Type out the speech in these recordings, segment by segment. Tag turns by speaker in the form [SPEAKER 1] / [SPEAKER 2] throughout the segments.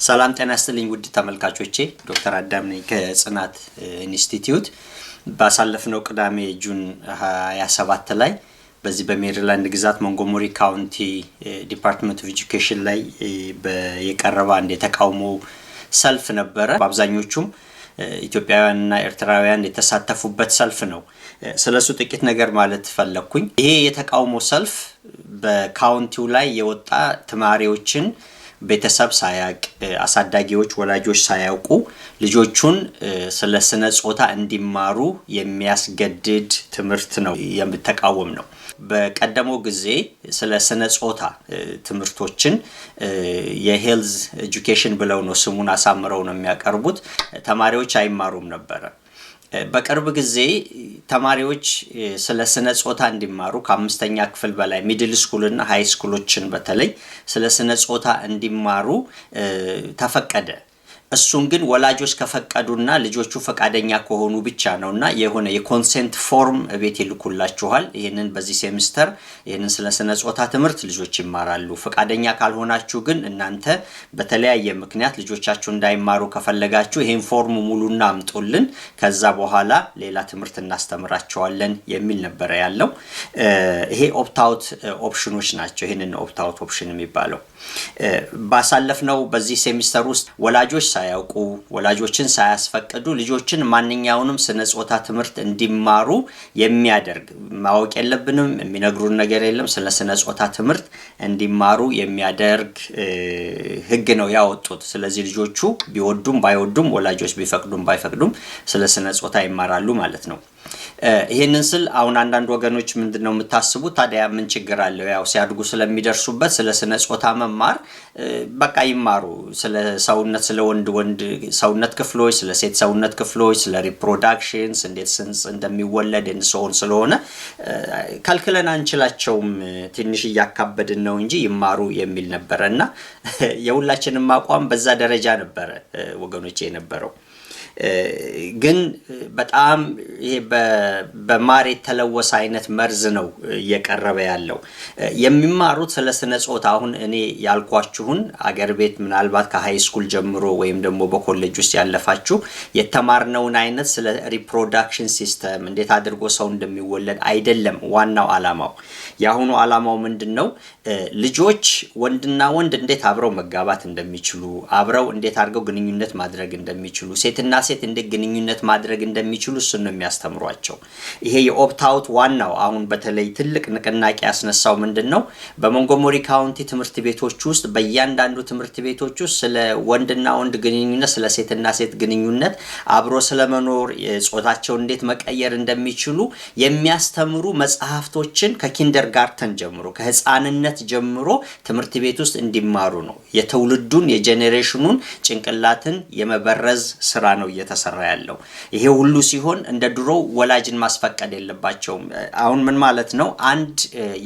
[SPEAKER 1] ሰላም ጤና ይስጥልኝ ውድ ተመልካቾቼ ዶክተር አዳም ነኝ ከጽናት ኢንስቲትዩት ባሳለፍነው ቅዳሜ ጁን 27 ላይ በዚህ በሜሪላንድ ግዛት ሞንጎመሪ ካውንቲ ዲፓርትመንት ኦፍ ኤጁኬሽን ላይ የቀረበ አንድ የተቃውሞ ሰልፍ ነበረ። በአብዛኞቹም ኢትዮጵያውያንና ኤርትራውያን የተሳተፉበት ሰልፍ ነው። ስለሱ ጥቂት ነገር ማለት ፈለኩኝ። ይሄ የተቃውሞ ሰልፍ በካውንቲው ላይ የወጣ ተማሪዎችን ቤተሰብ ሳያቅ አሳዳጊዎች ወላጆች ሳያውቁ ልጆቹን ስለ ስነ ጾታ እንዲማሩ የሚያስገድድ ትምህርት ነው የሚተቃወም ነው። በቀደመው ጊዜ ስለ ስነ ጾታ ትምህርቶችን የሄልዝ ኤጁኬሽን ብለው ነው ስሙን አሳምረው ነው የሚያቀርቡት። ተማሪዎች አይማሩም ነበር። በቅርብ ጊዜ ተማሪዎች ስለ ስነ ጾታ እንዲማሩ ከአምስተኛ ክፍል በላይ ሚድል ስኩል እና ሃይ ስኩሎችን በተለይ ስለ ስነ ጾታ እንዲማሩ ተፈቀደ። እሱን ግን ወላጆች ከፈቀዱና ልጆቹ ፈቃደኛ ከሆኑ ብቻ ነውና የሆነ የኮንሰንት ፎርም ቤት ይልኩላችኋል። ይሄንን በዚህ ሴሚስተር ይሄንን ስለ ስነ ጾታ ትምህርት ልጆች ይማራሉ። ፈቃደኛ ካልሆናችሁ ግን እናንተ በተለያየ ምክንያት ልጆቻችሁ እንዳይማሩ ከፈለጋችሁ ይሄን ፎርም ሙሉና አምጡልን፣ ከዛ በኋላ ሌላ ትምህርት እናስተምራቸዋለን የሚል ነበር ያለው። ይሄ ኦፕት-አውት ኦፕሽኖች ናቸው። ይሄንን ኦፕት-አውት ኦፕሽን የሚባለው ባሳለፍነው በዚህ ሴሚስተር ውስጥ ወላጆች ሳያውቁ ወላጆችን ሳያስፈቅዱ ልጆችን ማንኛውንም ስነ ጾታ ትምህርት እንዲማሩ የሚያደርግ ማወቅ የለብንም የሚነግሩን ነገር የለም። ስለ ስነ ጾታ ትምህርት እንዲማሩ የሚያደርግ ህግ ነው ያወጡት። ስለዚህ ልጆቹ ቢወዱም ባይወዱም ወላጆች ቢፈቅዱም ባይፈቅዱም ስለ ስነ ጾታ ይማራሉ ማለት ነው። ይሄንን ስል አሁን አንዳንድ ወገኖች ምንድነው የምታስቡት? ታዲያ ምን ችግር አለው? ያው ሲያድጉ ስለሚደርሱበት ስለ ስነ ጾታ መማር በቃ ይማሩ። ስለ ሰውነት ስለ ወንድ ሰውነት ክፍሎች፣ ስለ ሴት ሰውነት ክፍሎች፣ ስለ ሪፕሮዳክሽንስ እንዴት ጽንስ እንደሚወለድ እንሰውን ስለሆነ ከልክለን አንችላቸውም። ትንሽ እያካበድን ነው እንጂ ይማሩ የሚል ነበርና የሁላችንም አቋም በዛ ደረጃ ነበር ወገኖቼ የነበረው። ግን በጣም ይሄ በማር የተለወሰ አይነት መርዝ ነው እየቀረበ ያለው። የሚማሩት ስለ ስነ ጾታ አሁን እኔ ያልኳችሁን አገር ቤት ምናልባት ከሃይ ስኩል ጀምሮ ወይም ደግሞ በኮሌጅ ውስጥ ያለፋችሁ የተማርነውን አይነት ስለ ሪፕሮዳክሽን ሲስተም እንዴት አድርጎ ሰው እንደሚወለድ አይደለም ዋናው ዓላማው። ያሁኑ ዓላማው ምንድነው? ልጆች ወንድና ወንድ እንዴት አብረው መጋባት እንደሚችሉ፣ አብረው እንዴት አድርገው ግንኙነት ማድረግ እንደሚችሉ፣ ሴትና ሴት እንደ ግንኙነት ማድረግ እንደሚችሉ እሱን ነው የሚያስተምሯቸው። ይሄ የኦፕት-አውት ዋናው አሁን በተለይ ትልቅ ንቅናቄ ያስነሳው ምንድነው? በሞንጎመሪ ካውንቲ ትምህርት ቤቶች ውስጥ በእያንዳንዱ ትምህርት ቤቶች ውስጥ ስለ ወንድና ወንድ ግንኙነት፣ ስለ ሴትና ሴት ግንኙነት፣ አብሮ ስለመኖር፣ ጾታቸውን እንዴት መቀየር እንደሚችሉ የሚያስተምሩ መጽሐፍቶችን ከኪንደርጋርተን ጀምሮ ከህፃንነት ጀምሮ ትምህርት ቤት ውስጥ እንዲማሩ ነው። የትውልዱን የጄኔሬሽኑን ጭንቅላትን የመበረዝ ስራ ነው እየተሰራ ያለው። ይሄ ሁሉ ሲሆን እንደ ድሮ ወላጅን ማስፈቀድ የለባቸውም። አሁን ምን ማለት ነው? አንድ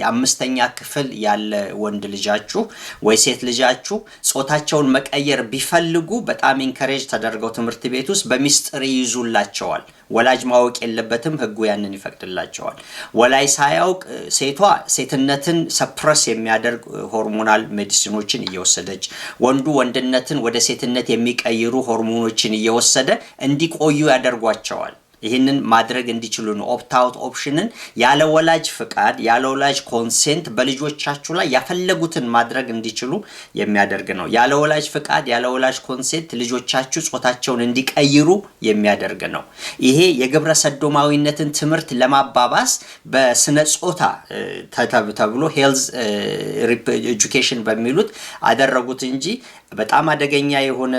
[SPEAKER 1] የአምስተኛ ክፍል ያለ ወንድ ልጃችሁ ወይ ሴት ልጃችሁ ጾታቸውን መቀየር ቢፈልጉ በጣም ኢንከሬጅ ተደርገው ትምህርት ቤት ውስጥ በሚስጥር ይይዙላቸዋል። ወላጅ ማወቅ የለበትም፣ ህጉ ያንን ይፈቅድላቸዋል። ወላጅ ሳያውቅ ሴቷ ሴትነትን ሰፕረስ የሚያደርግ ሆርሞናል ሜዲሲኖችን እየወሰደች ወንዱ ወንድነትን ወደ ሴትነት የሚቀይሩ ሆርሞኖችን እየወሰደ እንዲቆዩ ያደርጓቸዋል። ይህንን ማድረግ እንዲችሉ ነው ኦፕት-አውት ኦፕሽንን ያለ ወላጅ ፍቃድ ያለ ወላጅ ኮንሴንት በልጆቻችሁ ላይ ያፈለጉትን ማድረግ እንዲችሉ የሚያደርግ ነው። ያለ ወላጅ ፍቃድ ያለ ወላጅ ኮንሴንት ልጆቻችሁ ጾታቸውን እንዲቀይሩ የሚያደርግ ነው። ይሄ የግብረ ሰዶማዊነትን ትምህርት ለማባባስ በስነ ጾታ ተብሎ ሄልዝ ኤጁኬሽን በሚሉት አደረጉት እንጂ በጣም አደገኛ የሆነ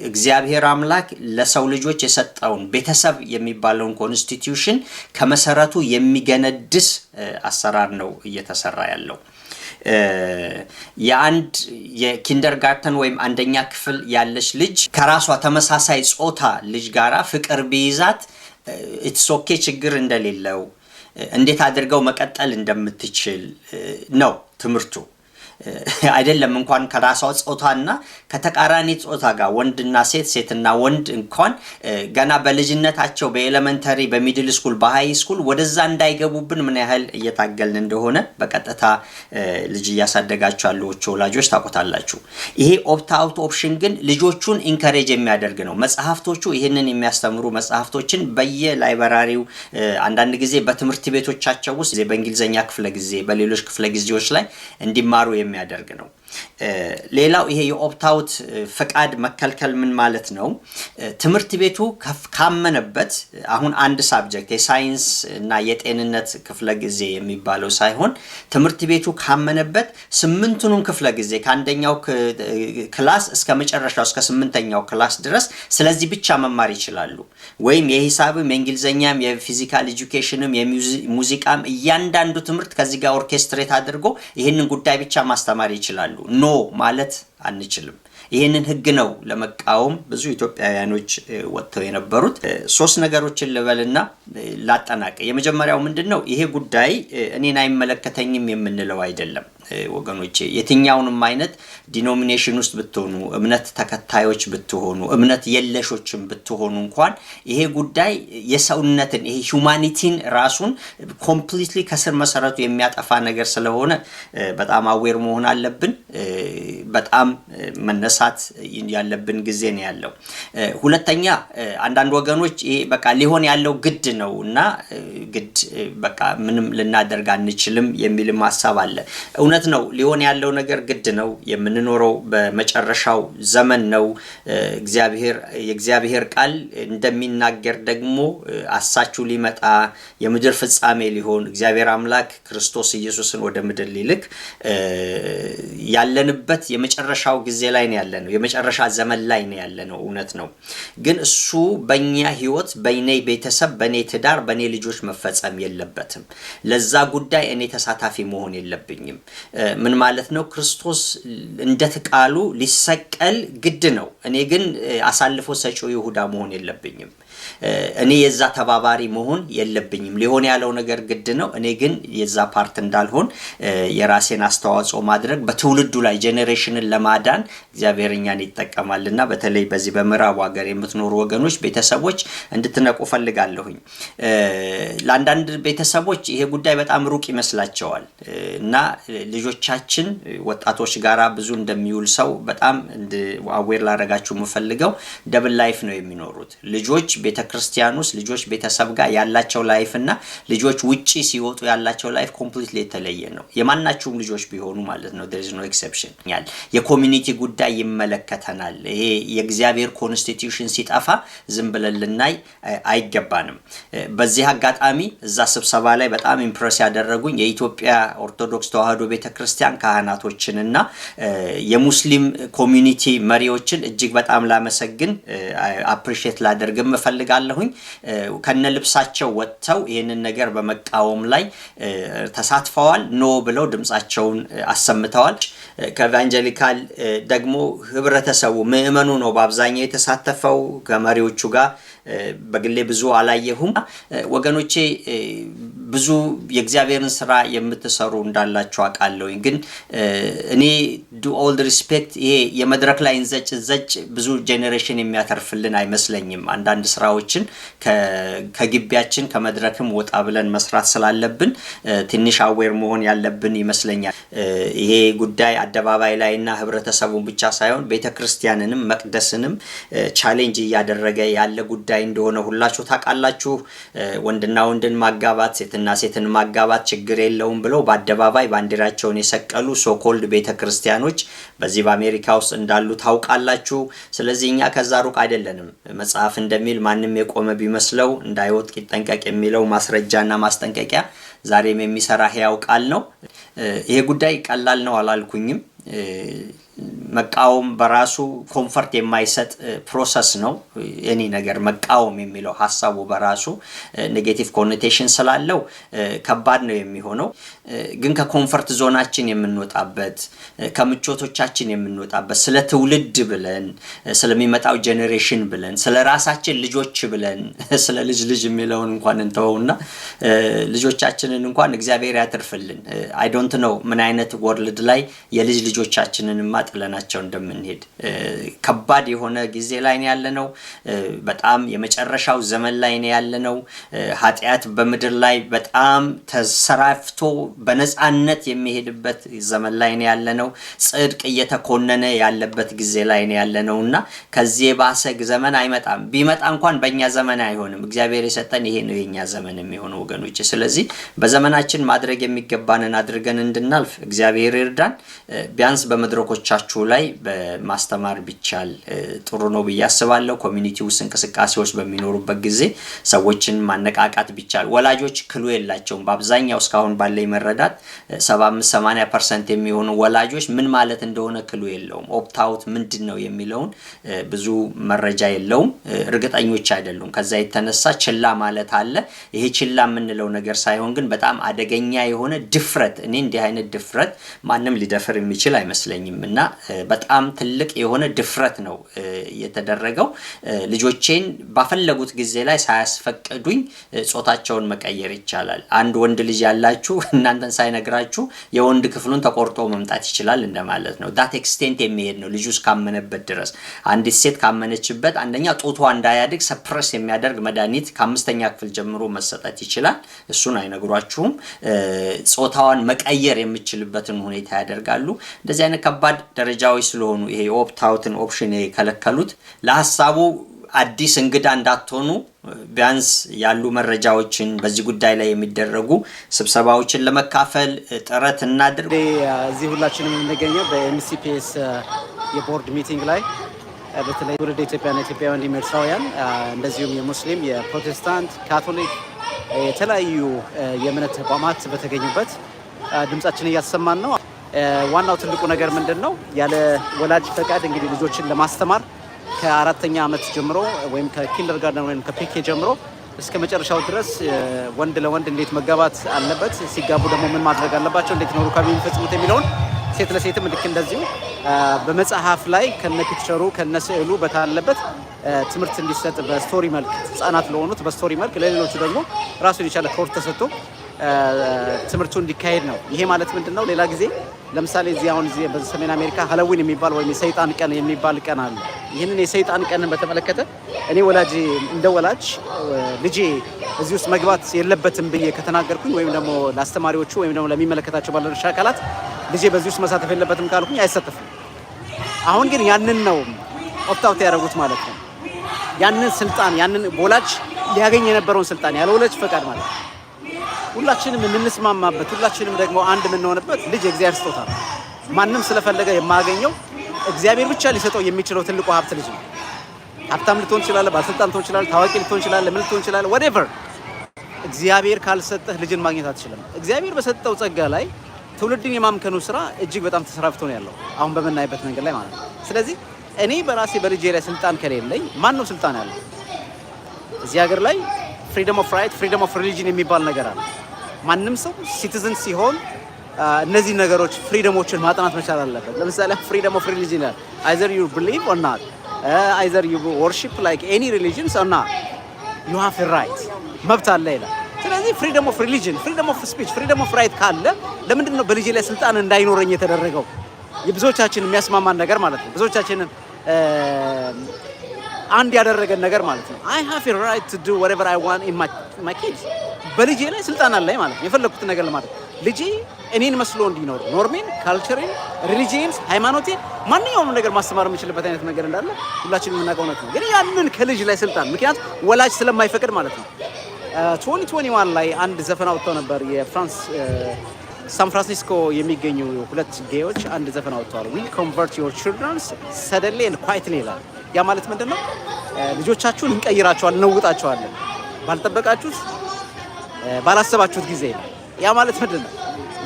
[SPEAKER 1] እግዚአብሔር አምላክ ለሰው ልጆች የሰጠውን ቤተሰብ የሚባለውን ኮንስቲቲዩሽን ከመሰረቱ የሚገነድስ አሰራር ነው እየተሰራ ያለው። የአንድ የኪንደርጋርተን ወይም አንደኛ ክፍል ያለች ልጅ ከራሷ ተመሳሳይ ጾታ ልጅ ጋራ ፍቅር ቢይዛት ኢትስ ኦኬ ችግር እንደሌለው እንዴት አድርገው መቀጠል እንደምትችል ነው ትምህርቱ። አይደለም እንኳን ከራሷ ጾታና ከተቃራኒ ጾታ ጋር ወንድና ሴት ሴትና ወንድ እንኳን ገና በልጅነታቸው በኤሌመንተሪ በሚድል ስኩል በሃይ ስኩል ወደዛ እንዳይገቡብን ምን ያህል እየታገልን እንደሆነ በቀጥታ ልጅ ያሳደጋችሁ ያሉት ወላጆች ታውቁታላችሁ። ይሄ ኦፕት አውት ኦፕሽን ግን ልጆቹን ኢንከሬጅ የሚያደርግ ነው። መጽሐፍቶቹ ይሄንን የሚያስተምሩ መጽሐፍቶችን በየላይብራሪው አንዳንድ ጊዜ በትምህርት ቤቶቻቸው ውስጥ በእንግሊዘኛ ክፍለ ጊዜ በሌሎች ክፍለ ጊዜዎች ላይ እንዲማሩ የሚያደርግ ነው። ሌላው ይሄ የኦፕት አውት ፍቃድ መከልከል ምን ማለት ነው? ትምህርት ቤቱ ካመነበት አሁን አንድ ሳብጀክት የሳይንስ እና የጤንነት ክፍለ ጊዜ የሚባለው ሳይሆን ትምህርት ቤቱ ካመነበት 8ቱንም ክፍለ ጊዜ ከአንደኛው ክላስ እስከ መጨረሻው እስከ 8ኛው ክላስ ድረስ ስለዚህ ብቻ መማር ይችላሉ። ወይም የሂሳብም የእንግሊዘኛም የፊዚካል ኤጁኬሽንም የሙዚቃም እያንዳንዱ ትምህርት ከዚህ ጋር ኦርኬስትሬት አድርጎ ይሄንን ጉዳይ ብቻ ማስተማር ይችላሉ። ኖ ማለት አንችልም። ይሄንን ህግ ነው ለመቃወም ብዙ ኢትዮጵያውያኖች ወጥተው የነበሩት። 3 ነገሮችን ልበልና ላጠናቀ። የመጀመሪያው ምንድነው? ይሄ ጉዳይ እኔን አይመለከተኝም የምንለው አይደለም ወገኖቼ። የትኛውንም አይነት ዲኖሚኔሽን ውስጥ ብትሆኑ እምነት ተከታዮች ብትሆኑ እምነት የለሾችም ብትሆኑ እንኳን ይሄ ጉዳይ የሰውነትን ይሄ ሁማኒቲን ራሱን ኮምፕሊትሊ ከስር መሰረቱ የሚያጠፋ ነገር ስለሆነ በጣም አዌር መሆን አለብን። በጣም መነሳት ያለብን ጊዜ ነው ያለው። ሁለተኛ አንዳንድ ወገኖች ይሄ በቃ ሊሆን ያለው ግድ ነውና ግድ በቃ ምንም ልናደርግ አንችልም የሚል ሐሳብ አለ። እውነት ነው፣ ሊሆን ያለው ነገር ግድ ነው። የምንኖረው በመጨረሻው ዘመን ነው። የእግዚአብሔር ቃል እንደሚናገር ደግሞ አሳቹ ሊመጣ የምድር ፍጻሜ ሊሆን እግዚአብሔር አምላክ ክርስቶስ ኢየሱስን ወደ ምድር ሊልክ ያለንበት የመጨረሻው ጊዜ ላይ ነው ያለነው። የመጨረሻ ዘመን ላይ ነው ያለነው። እውነት ነው። ግን እሱ በእኛ ህይወት በእኔ ቤተሰብ በእኔ ትዳር በእኔ ልጆች መፈጸም የለበትም። ለዛ ጉዳይ እኔ ተሳታፊ መሆን የለብኝም። ምን ማለት ነው? ክርስቶስ እንደተቃሉ ሊሰቀል ግድ ነው። እኔ ግን አሳልፎ ሰጪው ይሁዳ መሆን የለብኝም። እኔ የዛ ተባባሪ መሆን የለብኝም። ሊሆን ያለው ነገር ግድ ነው። እኔ ግን የዛ ፓርት እንዳልሆን የራሴን አስተዋጽኦ ማድረግ በትውልዱ ላይ ጄኔሬሽንን ለማዳን እግዚአብሔር እኛን ይጠቀማልና በተለይ በዚህ በምዕራቡ ሀገር የምትኖሩ ወገኖች ቤተሰቦች እንድትነቁ ፈልጋለሁኝ። ለአንዳንድ ቤተሰቦች ይሄ ጉዳይ በጣም ሩቅ ይመስላቸዋል እና ልጆቻችን ወጣቶች ጋራ ብዙ እንደሚውል ሰው በጣም አዌር ላደርጋችሁ የምፈልገው ደብል ላይፍ ነው የሚኖሩት ልጆች ቤተክርስቲያን ውስጥ ልጆች ቤተሰብ ጋር ያላቸው ላይፍ እና ልጆች ውጪ ሲወጡ ያላቸው ላይፍ ኮምፕሊትሊ የተለየ ነው። የማናቸውም ልጆች ቢሆኑ ማለት ነው። there is no exception። የኮሚኒቲ ጉዳይ ይመለከተናል። ይሄ የእግዚአብሔር ኮንስቲቲዩሽን ሲጠፋ ዝም ብለን ልናይ አይገባንም። በዚህ አጋጣሚ እዛ ስብሰባ ላይ በጣም ኢምፕረስ ያደረጉኝ የኢትዮጵያ ኦርቶዶክስ ተዋህዶ ቤተክርስቲያን ካህናቶችንና የሙስሊም ኮሚኒቲ መሪዎችን እጅግ በጣም ላመሰግን አፕሪሺየት ላደርግም ፈልጋለሁኝ። ከነልብሳቸው ወጥተው ይሄንን ነገር በመቃወም ላይ ተሳትፈዋል። ኖ ብለው ድምጻቸውን አሰምተዋል። ከኤቫንጀሊካል ደግሞ ህብረተሰቡ ምእመኑ ነው በአብዛኛው የተሳተፈው ከመሪዎቹ ጋር በግሌ ብዙ አላየሁም። ወገኖቼ ብዙ የእግዚአብሔርን ስራ የምትሰሩ እንዳላችሁ አውቃለሁኝ። ግን እኔ ዱ ኦል ሪስፔክት ይሄ የመድረክ ላይ እንዘጭ ብዙ ጄኔሬሽን የሚያተርፍልን አይመስለኝም። አንዳንድ ስራዎችን ከግቢያችን ከመድረክም ወጣ ብለን መስራት ስላለብን ትንሽ አዌር መሆን ያለብን ይመስለኛል። ይሄ ጉዳይ አደባባይ ላይና ህብረተሰቡን ብቻ ሳይሆን ቤተክርስቲያንንም መቅደስንም ቻሌንጅ እያደረገ ያለ ጉዳይ እንደሆነ ሁላችሁ ታውቃላችሁ። ወንድና ወንድን ማጋባት ሴትና ሴትን ማጋባት ችግር የለውም ብለው በአደባባይ ባንዲራቸውን የሰቀሉ ሶኮልድ ቤተክርስቲያኖች በዚህ በአሜሪካ ውስጥ እንዳሉ ታውቃላችሁ። ስለዚህ እኛ ከዛ ሩቅ አይደለንም። መጽሐፍ እንደሚል ማንም የቆመ ቢመስለው እንዳይወድቅ ይጠንቀቅ የሚለው ማስረጃና ማስጠንቀቂያ ዛሬም የሚሰራ ሕያው ቃል ነው። ይሄ ጉዳይ ቀላል ነው አላልኩኝም። መቃወም በራሱ ኮምፎርት የማይሰጥ ፕሮሰስ ነው። እኔ ነገር መቃወም የሚለው ሐሳቡ በራሱ ኔጌቲቭ ኮኖቴሽን ስላለው ከባድ ነው የሚሆነው። ግን ከኮምፎርት ዞናችን የምንወጣበት ከምቾቶቻችን የምንወጣበት ስለ ትውልድ ብለን ስለሚመጣው ጄኔሬሽን ብለን ስለ ራሳችን ልጆች ብለን ስለ ልጅ የሚለውን እንኳን እንተውና ልጆቻችንን እንኳን እግዚአብሔር ያትርፍልን። አይ ዶንት ኖ ምን አይነት ወርልድ ላይ የልጅ ልጆቻችንን ማጥለናቸው እንደምንሄድ ከባድ የሆነ ጊዜ ላይ ነው ያለነው። በጣም የመጨረሻው ዘመን ላይ ነው ያለነው። ኃጢያት በመድር ላይ በጣም ተሰራፍቶ በነጻነት የሚሄድበት ዘመን ላይ ነው ያለነው። ጽድቅ እየተኮነነ ያለበት ጊዜ ላይ ነው ያለነውና ከዚህ ባሰ ዘመን አይመጣም። ቢመጣ እንኳን በእኛ ዘመን አይሆንም። እግዚአብሔር የሰጠን ይሄ ነው የኛ ዘመን የሚሆነው ወገኖቼ። ስለዚህ በዘመናችን ማድረግ የሚገባንን አድርገን እንድናልፍ እግዚአብሔር ይርዳን። ቢያንስ በመድረኮቻችሁ ላይ በማስተማር ቢቻል ጥሩ ነው ብዬ አስባለሁ። ኮሚኒቲ ውስጥ እንቅስቃሴዎች በሚኖሩበት ጊዜ ሰዎችን ማነቃቃት ቢቻል። ወላጆች ክሉ የላቸውም በአብዛኛው እስካሁን ባለኝ መረዳት 75-80% የሚሆኑ ወላጆች ምን ማለት እንደሆነ ክሉ የለውም። ኦፕት አውት ምንድነው የሚለውን ብዙ መረጃ የለውም፣ እርግጠኞች አይደሉም። ከዛ የተነሳ ችላ ማለት አለ። ይሄ ችላ የምንለው ነገር ሳይሆን ግን በጣም አደገኛ የሆነ ድፍረት፣ እኔ እንዲህ አይነት ድፍረት ማንም ሊደፍር የሚችል አይመስለኝምና በጣም ትልቅ የሆነ ድፍረት ነው የተደረገው። ልጆቼን ባፈለጉት ጊዜ ላይ ሳያስፈቅዱኝ ጾታቸውን መቀየር ይቻላል። አንድ ወንድ ልጅ ያላችሁ እናንተን ሳይነግራችሁ የወንድ ክፍሉን ተቆርጦ መምጣት ይችላል እንደማለት ነው። ዳት ኤክስቴንት የሚሄድ ነው ልጁ እስካመነበት ድረስ። አንዲት ሴት ካመነችበት አንደኛ ጦቷ እንዳያድግ ሰፕረስ የሚያደርግ መድኃኒት ከ5ኛ ክፍል ጀምሮ መሰጠት ይችላል። እሱን አይነግሯችሁም። ጾታዋን መቀየር የሚችልበትን ሁኔታ ያደርጋሉ። እንደዚህ አይነት ከባድ ደረጃዎች ስለሆኑ ይሄ ኦፕት አውትን ኦፕሽን የከለከሉት ለሐሳቡ አዲስ እንግዳ እንዳትሆኑ ቢያንስ ያሉ መረጃዎችን በዚህ ጉዳይ ላይ የሚደረጉ ስብሰባዎችን ለመካፈል ጥረት እናድርግ።
[SPEAKER 2] እዚህ ሁላችንም የምንገኘው በኤምሲፒኤስ የቦርድ ሚቲንግ ላይ በተለይ ወደ ኢትዮጵያና ኢትዮጵያውያን ኤርትራውያን እንደዚሁም የሙስሊም፣ የፕሮቴስታንት፣ ካቶሊክ የተለያዩ የእምነት ተቋማት በተገኙበት ድምጻችንን እያሰማን ነው። ዋናው ትልቁ ነገር ምንድነው? ያለ ወላጅ ፈቃድ እንግዲህ ልጆችን ለማስተማር ከ4ኛ ዓመት ጀምሮ ወይም ከኪንደርጋርተን ወይም ከፒኬ ጀምሮ እስከ መጨረሻው ድረስ ወንድ ለወንድ እንዴት መጋባት አለበት፣ ሲጋቡ ደግሞ ምን ማድረግ አለባቸው፣ እንዴት ነው ሩካቤ የሚፈጽሙት የሚለውን ሴት ለሴትም ልክ እንደዚሁ በመጽሐፍ ላይ ከነ ፒክቸሩ ከነ ስዕሉ በታለበት ትምህርት እንዲሰጥ በስቶሪ መልክ ህፃናት ለሆኑት በስቶሪ መልክ፣ ለሌሎቹ ደግሞ ራሱን የቻለ ኮርስ ተሰጥቶ ትምህርቱ እንዲካሄድ ነው። ይሄ ማለት ምንድነው? ሌላ ጊዜ ለምሳሌ እዚህ በሰሜን አሜሪካ ሃሎዊን የሚባል ወይም የሰይጣን ቀን የሚባል ቀን አለ። ይህንን የሰይጣን ቀንን በተመለከተ እኔ እንደ ወላጅ ልጄ እዚህ ውስጥ መግባት የለበትም ብዬ ከተናገርኩኝ ወይም ደግሞ ለአስተማሪዎቹ ወይም ደግሞ ለሚመለከታቸው ባለድርሻ አካላት ልጄ በዚህ ውስጥ መሳተፍ የለበትም ካልኩኝ አይሳተፍም። አሁን ግን ያንን ነው ኦፕት አውት ያደረጉት ማለት ነው። ያንን ስልጣን ያንን ወላጅ ሊያገኝ የነበረውን ስልጣን ያለ ወላጅ ፈቃድ ማለት ነው ሁላችንም የምንስማማበት ሁላችንም ደግሞ አንድ የምንሆንበት ልጅ የእግዚአብሔር ስጦታ ነው። ማንም ስለፈለገ የማያገኘው እግዚአብሔር ብቻ ሊሰጠው የሚችለው ትልቁ ሀብት ልጅ ነው። ሀብታም ልትሆን ትችላለህ፣ ባለስልጣን ልትሆን ትችላለህ፣ ታዋቂ ልትሆን ትችላለህ፣ ምን ልትሆን ትችላለህ፣ whatever እግዚአብሔር ካልሰጠህ ልጅን ማግኘት አትችልም። እግዚአብሔር በሰጠው ጸጋ ላይ ትውልድን የማምከኑ ስራ እጅግ በጣም ተሰራፍቶ ነው ያለው አሁን በመናይበት መንገድ ላይ ማለት ነው። ስለዚህ እኔ በራሴ በልጄ ላይ ስልጣን ከሌለኝ ማን ነው ስልጣን ያለው? እዚህ ሀገር ላይ ፍሪደም ኦፍ ራይት ፍሪደም ኦፍ ሪሊጅን የሚባል ነገር አለ። ማንም ሰው ሲቲዝን ሲሆን እነዚህ ነገሮች ፍሪደሞችን ማጥናት መቻል አለበት። ለምሳሌ ፍሪደም ኦፍ ሪሊጅን ይላል either you believe or not, either you worship like any religions or not, you have a right, መብት አለ ይላል። ስለዚህ ፍሪደም ኦፍ ሪሊጅን ፍሪደም ኦፍ ስፒች ፍሪደም ኦፍ ራይት ካለ ለምንድን ነው በልጄ ላይ ስልጣን እንዳይኖረኝ የተደረገው? የብዙዎቻችን የሚያስማማን ነገር ማለት ነው። ብዙዎቻችንን አንድ ያደረገን ነገር ማለት ነው። I have a right to do whatever I want in my kids። በልጄ ላይ ስልጣን አለኝ ማለት ነው። የፈለኩት ነገር ለማድረግ ልጄ እኔን መስሎ እንዲኖር ኖርሜን፣ ካልቸሬን፣ ሪሊጂየንስ፣ ሃይማኖቴን ማንኛውም ነገር ማስተማር የምችልበት አይነት ነገር እንዳለ ሁላችንም የምናውቀው ነው። ግን ያንን ከልጅ ላይ ስልጣን ምክንያቱም ወላጅ ስለማይፈቅድ ማለት ነው። 2021 ላይ አንድ ዘፈን አውጥተው ነበር። የፍራንስ ሳን ፍራንሲስኮ የሚገኙ ሁለት ጌዮች አንድ ዘፈን አውጥተዋል። we convert your children suddenly and quietly ይላል። ያ ማለት ምንድነው? ልጆቻችሁን እንቀይራቸዋለን፣ እንለውጣቸዋለን ባልጠበቃችሁት ባላሰባችሁት ጊዜ። ያ ማለት ምንድነው?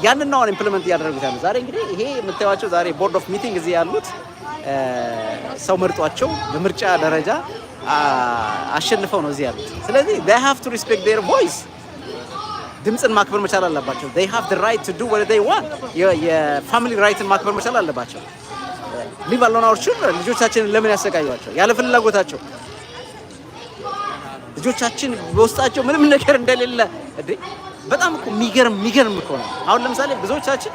[SPEAKER 2] ያንን ነው ኢምፕሊመንት እያደረጉት ያለው። ዛሬ እንግዲህ ይሄ የምታዩዋቸው ዛሬ ቦርድ ኦፍ ሚቲንግ እዚህ ያሉት ሰው መርጧቸው በምርጫ ደረጃ አሸንፈው ነው እዚህ ያሉት። ስለዚህ they have to respect their voice ድምፅን ማክበር መቻል አለባቸው። they have the right to do what they want የፋሚሊ ራይትን ማክበር መቻል አለባቸው። ሊቭ አሎን አወር ችልድረን ልጆቻችንን ለምን ያሰቃዩዋቸው ያለ ፍላጎታቸው? ልጆቻችን በውስጣቸው ምንም ነገር እንደሌለ እንዴ! በጣም እኮ የሚገርም እኮ ነው። አሁን ለምሳሌ ብዙዎቻችን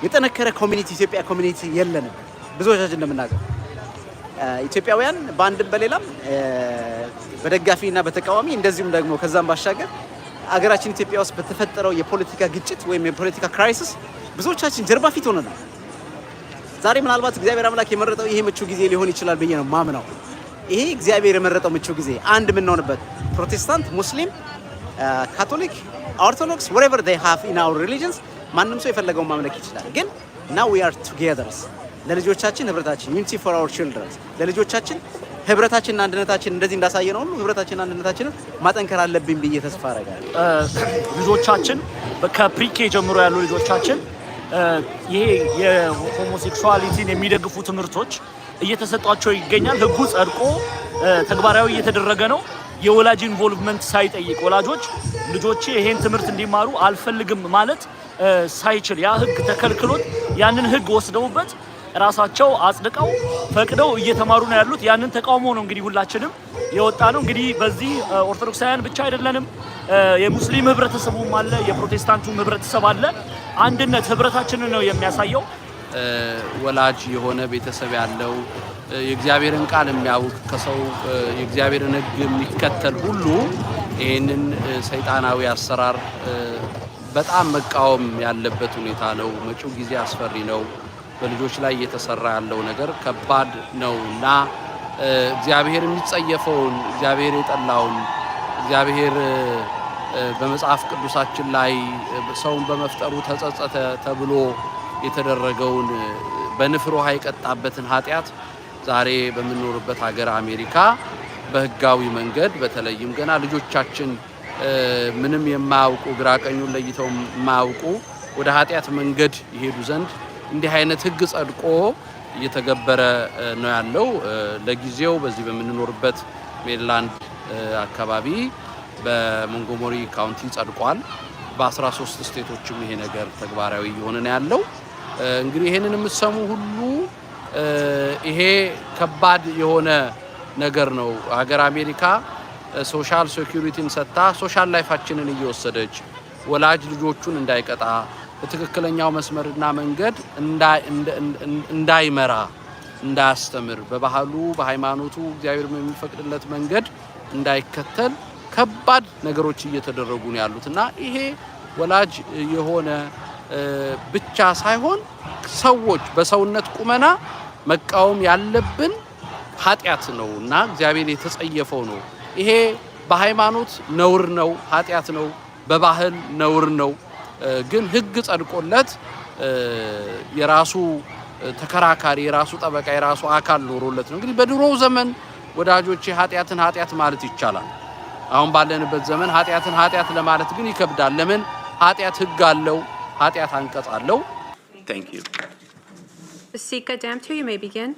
[SPEAKER 2] የጠነከረ ኮሚኒቲ ኢትዮጵያ ኮሚኒቲ የለንም። ብዙዎቻችን እንደምናውቀው ኢትዮጵያውያን በአንድም በሌላም በደጋፊና በተቃዋሚ እንደዚሁም ደግሞ ከዛም ባሻገር አገራችን ኢትዮጵያ ውስጥ በተፈጠረው የፖለቲካ ግጭት ወይም የፖለቲካ ክራይሲስ ብዙዎቻችን ጀርባ ፊት ሆነናል። ዛሬ ምናልባት እግዚአብሔር አምላክ የመረጠው ይሄ ምቹ ጊዜ ሊሆን ይችላል ብዬ ነው ማምነው። ይሄ እግዚአብሔር የመረጠው ምቹ ጊዜ አንድ የምንሆንበት ፕሮቴስታንት፣ ሙስሊም፣ ካቶሊክ፣ ኦርቶዶክስ whatever they have in our religions ማንም ሰው የፈለገውን ማምለክ ይችላል። ግን now we are together ለልጆቻችን ህብረታችን unity for our children ለልጆቻችን ህብረታችንና አንድነታችን እንደዚህ እንዳሳየ ነው ሁሉ ህብረታችንና አንድነታችንን ማጠንከር አለብን ብዬ ተስፋ አደርጋለሁ።
[SPEAKER 3] ልጆቻችን ከፕሪኬ ጀምሮ ያሉ ልጆቻችን ይሄ የሆሞሴክሹዋሊቲን የሚደግፉ ትምህርቶች እየተሰጧቸው ይገኛል። ህጉ ጸድቆ ተግባራዊ እየተደረገ ነው። የወላጅ ኢንቮልቭመንት ሳይጠይቅ ወላጆች ልጆቼ ይሄን ትምህርት እንዲማሩ አልፈልግም ማለት ሳይችል ያ ህግ ተከልክሎት ያንን ህግ ወስደውበት ራሳቸው አጽድቀው ፈቅደው እየተማሩ ነው ያሉት። ያንን ተቃውሞ ነው እንግዲህ ሁላችንም የወጣ ነው። እንግዲህ በዚህ ኦርቶዶክሳውያን ብቻ አይደለንም፣ የሙስሊም ህብረተሰቡም አለ፣ የፕሮቴስታንቱም ህብረተሰብ አለ። አንድነት ህብረታችንን ነው የሚያሳየው።
[SPEAKER 4] ወላጅ የሆነ ቤተሰብ ያለው የእግዚአብሔርን ቃል የሚያውቅ ከሰው የእግዚአብሔርን ህግ የሚከተል ሁሉ ይህንን ሰይጣናዊ አሰራር በጣም መቃወም ያለበት ሁኔታ ነው። መጪው ጊዜ አስፈሪ ነው። በልጆች ላይ እየተሰራ ያለው ነገር ከባድ ነው እና እግዚአብሔር የሚጸየፈውን እግዚአብሔር የጠላውን እግዚአብሔር በመጽሐፍ ቅዱሳችን ላይ ሰውን በመፍጠሩ ተጸጸተ ተብሎ የተደረገውን በንፍር ውሃ የቀጣበትን ኃጢአት ዛሬ በምንኖርበት ሀገር አሜሪካ በህጋዊ መንገድ በተለይም ገና ልጆቻችን ምንም የማያውቁ ግራ ቀኙን ለይተው የማያውቁ ወደ ኃጢአት መንገድ ይሄዱ ዘንድ እንዲህ አይነት ህግ ጸድቆ እየተገበረ ነው ያለው። ለጊዜው በዚህ በምንኖርበት ሜሪላንድ አካባቢ በሞንጎመሪ ካውንቲ ጸድቋል። በ13 ስቴቶችም ይሄ ነገር ተግባራዊ እየሆነ ነው ያለው። እንግዲህ ይሄንን የምትሰሙ ሁሉ ይሄ ከባድ የሆነ ነገር ነው። ሀገር አሜሪካ ሶሻል ሴኩሪቲን ሰጥታ ሶሻል ላይፋችንን እየወሰደች ወላጅ ልጆቹን እንዳይቀጣ በትክክለኛው መስመርና መንገድ እንዳይመራ እንዳያስተምር በባህሉ በሃይማኖቱ እግዚአብሔር የሚፈቅድለት መንገድ እንዳይከተል ከባድ ነገሮች እየተደረጉ ነው ያሉትና ይሄ ወላጅ የሆነ ብቻ ሳይሆን ሰዎች በሰውነት ቁመና መቃወም ያለብን ኃጢአት ነውና እግዚአብሔር የተጸየፈው ነው። ይሄ በሃይማኖት ነውር ነው፣ ኃጢአት ነው፣ በባህል ነውር ነው። ግን ህግ ጸድቆለት የራሱ ተከራካሪ የራሱ ጠበቃ የራሱ አካል ኖሮለት ነው። እንግዲህ በድሮው ዘመን ወዳጆቼ ኃጢአትን ኃጢአት ማለት ይቻላል። አሁን ባለንበት ዘመን ኃጢአትን ኃጢአት ለማለት ግን ይከብዳል። ለምን? ኃጢአት ህግ አለው፣ ኃጢአት አንቀጽ አለው። Thank you.
[SPEAKER 5] Sika Damtu, you may begin.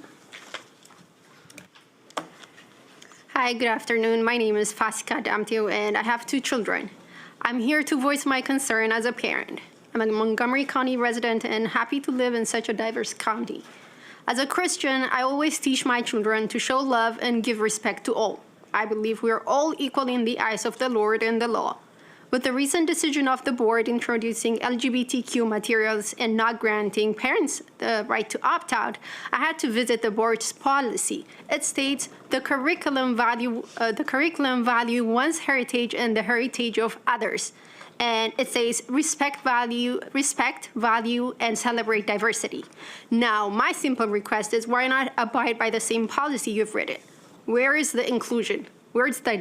[SPEAKER 6] Hi, good afternoon. My name is Fasika Damtu, and I have 2 children. I'm here to voice my concern as a parent. I'm a Montgomery County resident and happy to live in such a diverse county. As a Christian, I always teach my children to show love and give respect to all. I believe we are all equal in the eyes of the Lord and the law. With the recent decision of the board introducing LGBTQ materials and not granting parents the right to opt out, I had to visit the board's policy. It states the curriculum value one's heritage and the heritage of others. And it says respect, value, and celebrate diversity. Now, my simple request is why not abide by the same policy you've written? Where is the inclusion? Where's the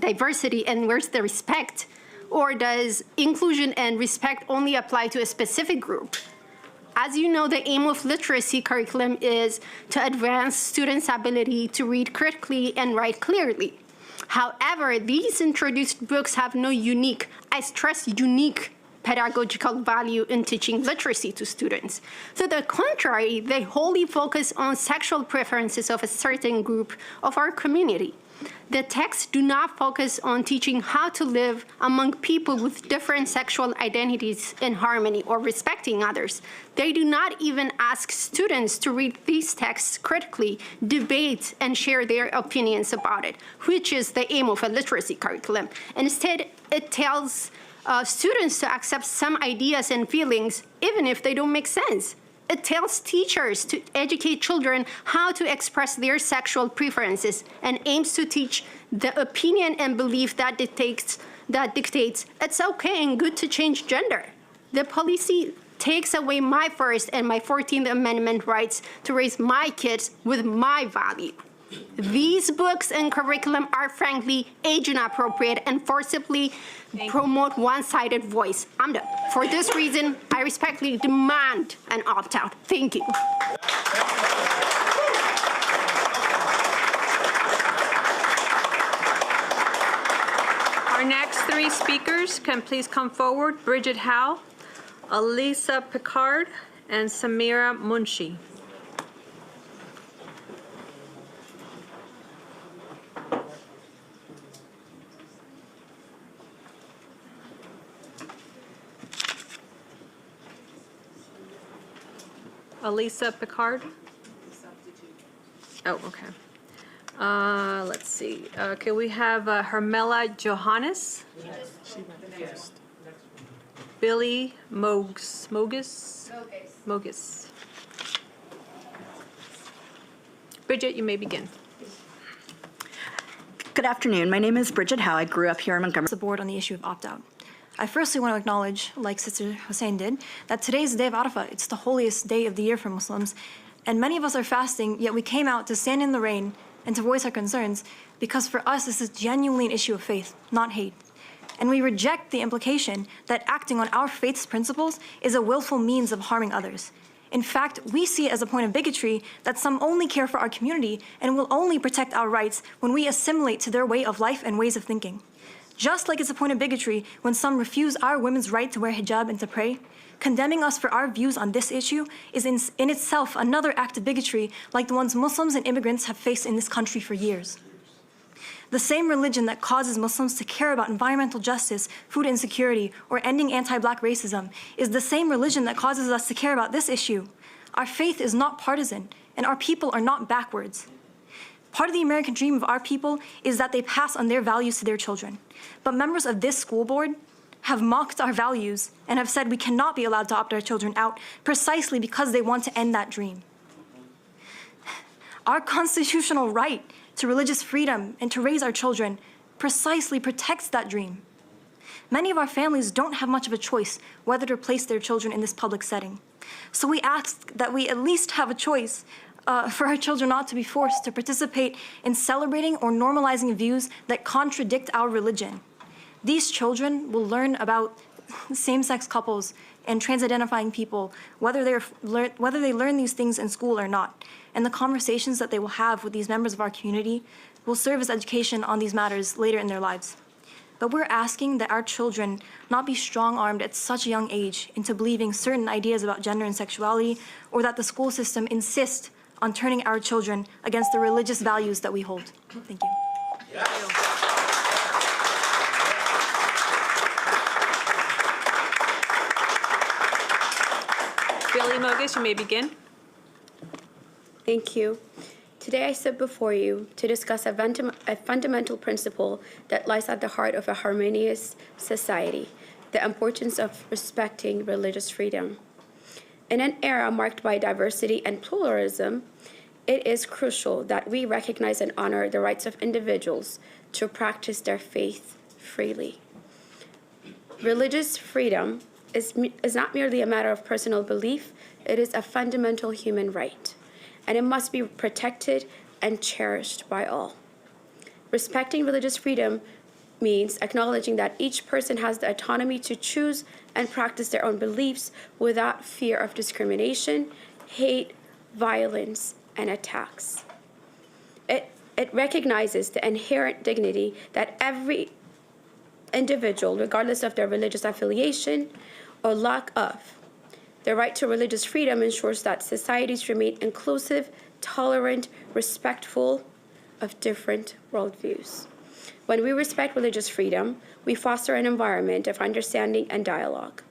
[SPEAKER 6] diversity and where's the respect? Or does inclusion and respect only apply to a specific group? As you know, the aim of literacy curriculum is to advance students' ability to read critically and write clearly. However, these introduced books have no unique, I stress unique, pedagogical value in teaching literacy to students. To the contrary, they wholly focus on sexual preferences of a certain group of our community. The texts do not focus on teaching how to live among people with different sexual identities in harmony or respecting others. They do not even ask students to read these texts critically, debate, and share their opinions about it, which is the aim of a literacy curriculum. Instead, it tells students to accept some ideas and feelings, even if they don't make sense. It tells teachers to educate children how to express their sexual preferences and aims to teach the opinion and belief that dictates it's okay and good to change gender. The policy takes away my First and my 14th Amendment rights to raise my kids with my value. These books and curriculum are frankly age inappropriate and forcibly promote one-sided voice. I'm done. For this reason, I respectfully demand an opt-out. Thank you.
[SPEAKER 5] Our next three speakers can please come forward. Bridget Howe, Elisa Picard, and Samira Munshi. Elisa Picard? Oh, okay. Let's see. Okay, we have Hermela Johannes. Billy Mogus. Bridget, you may begin.
[SPEAKER 7] Good afternoon. My name is Bridget Howe. I grew up here in Montgomery. The board on the issue of opt-out. I firstly want to acknowledge, like Sister Hussein did, that today is the day of Arafah. It's the holiest day of the year for Muslims, and many of us are fasting, yet we came out to stand in the rain and to voice our concerns, because for us this is genuinely an issue of faith, not hate. And we reject the implication that acting on our faith's principles is a willful means of harming others. In fact, we see it as a point of bigotry that some only care for our community and will only protect our rights when we assimilate to their way of life and ways of thinking. Just like it's a point of bigotry when some refuse our women's right to wear hijab and to pray, condemning us for our views on this issue is in itself another act of bigotry like the ones Muslims and immigrants have faced in this country for years. The same religion that causes Muslims to care about environmental justice, food insecurity, or ending anti-black racism is the same religion that causes us to care about this issue. Our faith is not partisan, and our people are not backwards. Part of the American dream of our people is that they pass on their values to their children. But members of this school board have mocked our values and have said we cannot be allowed to opt our children out precisely because they want to end that dream. Our constitutional right to religious freedom and to raise our children precisely protects that dream. Many of our families don't have much of a choice whether to place their children in this public setting. So we ask that we at least have a choice for our children not to be forced to participate in celebrating or normalizing views that contradict our religion. These children will learn about same-sex couples and trans-identifying people, whether they learn these things in school or not. And the conversations that they will have with these members of our community will serve as education on these matters later in their lives. But we're asking that our children not be strong-armed at such a young age into believing certain ideas about gender and sexuality, or that the school system insist on turning our children against the religious values that we hold. Thank you.
[SPEAKER 5] Billy Mogus, you may begin.
[SPEAKER 8] Thank you. Today I sit before you to discuss a fundamental principle that lies at the heart of a harmonious society, the importance of respecting religious freedom. In an era marked by diversity and pluralism, it is crucial that we recognize and honor the rights of individuals to practice their faith freely. Religious freedom is not merely a matter of personal belief, it is a fundamental human right, and it must be protected and cherished by all. Respecting religious freedom means acknowledging that each person has the autonomy to choose and practice their own beliefs without fear of discrimination, hate, violence, and attacks. It recognizes the inherent dignity that every individual, regardless of their religious affiliation or lack of. The right to religious freedom ensures that societies remain inclusive, tolerant, respectful of different worldviews. When we respect religious freedom, we foster an environment of understanding and dialogue.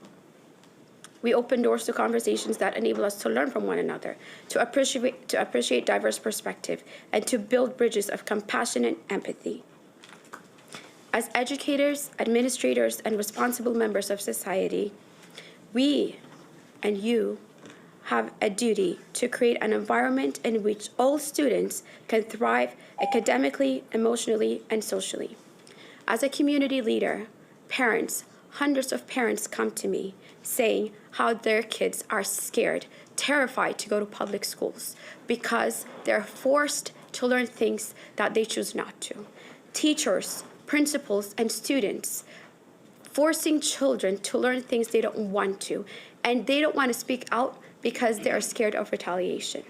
[SPEAKER 8] We open doors to conversations that enable us to learn from one another, to appreciate diverse perspective, and to build bridges of compassion and empathy. As educators, administrators, and responsible members of society, we and you have a duty to create an environment in which all students can thrive academically, emotionally, and socially. As a community leader, parents, hundreds of parents come to me saying how their kids are scared, terrified to go to public schools because they're forced to learn things that they choose not to. Teachers, principals, and students forcing children to learn things they don't want to, and they don't want to speak out because they are scared of retaliation.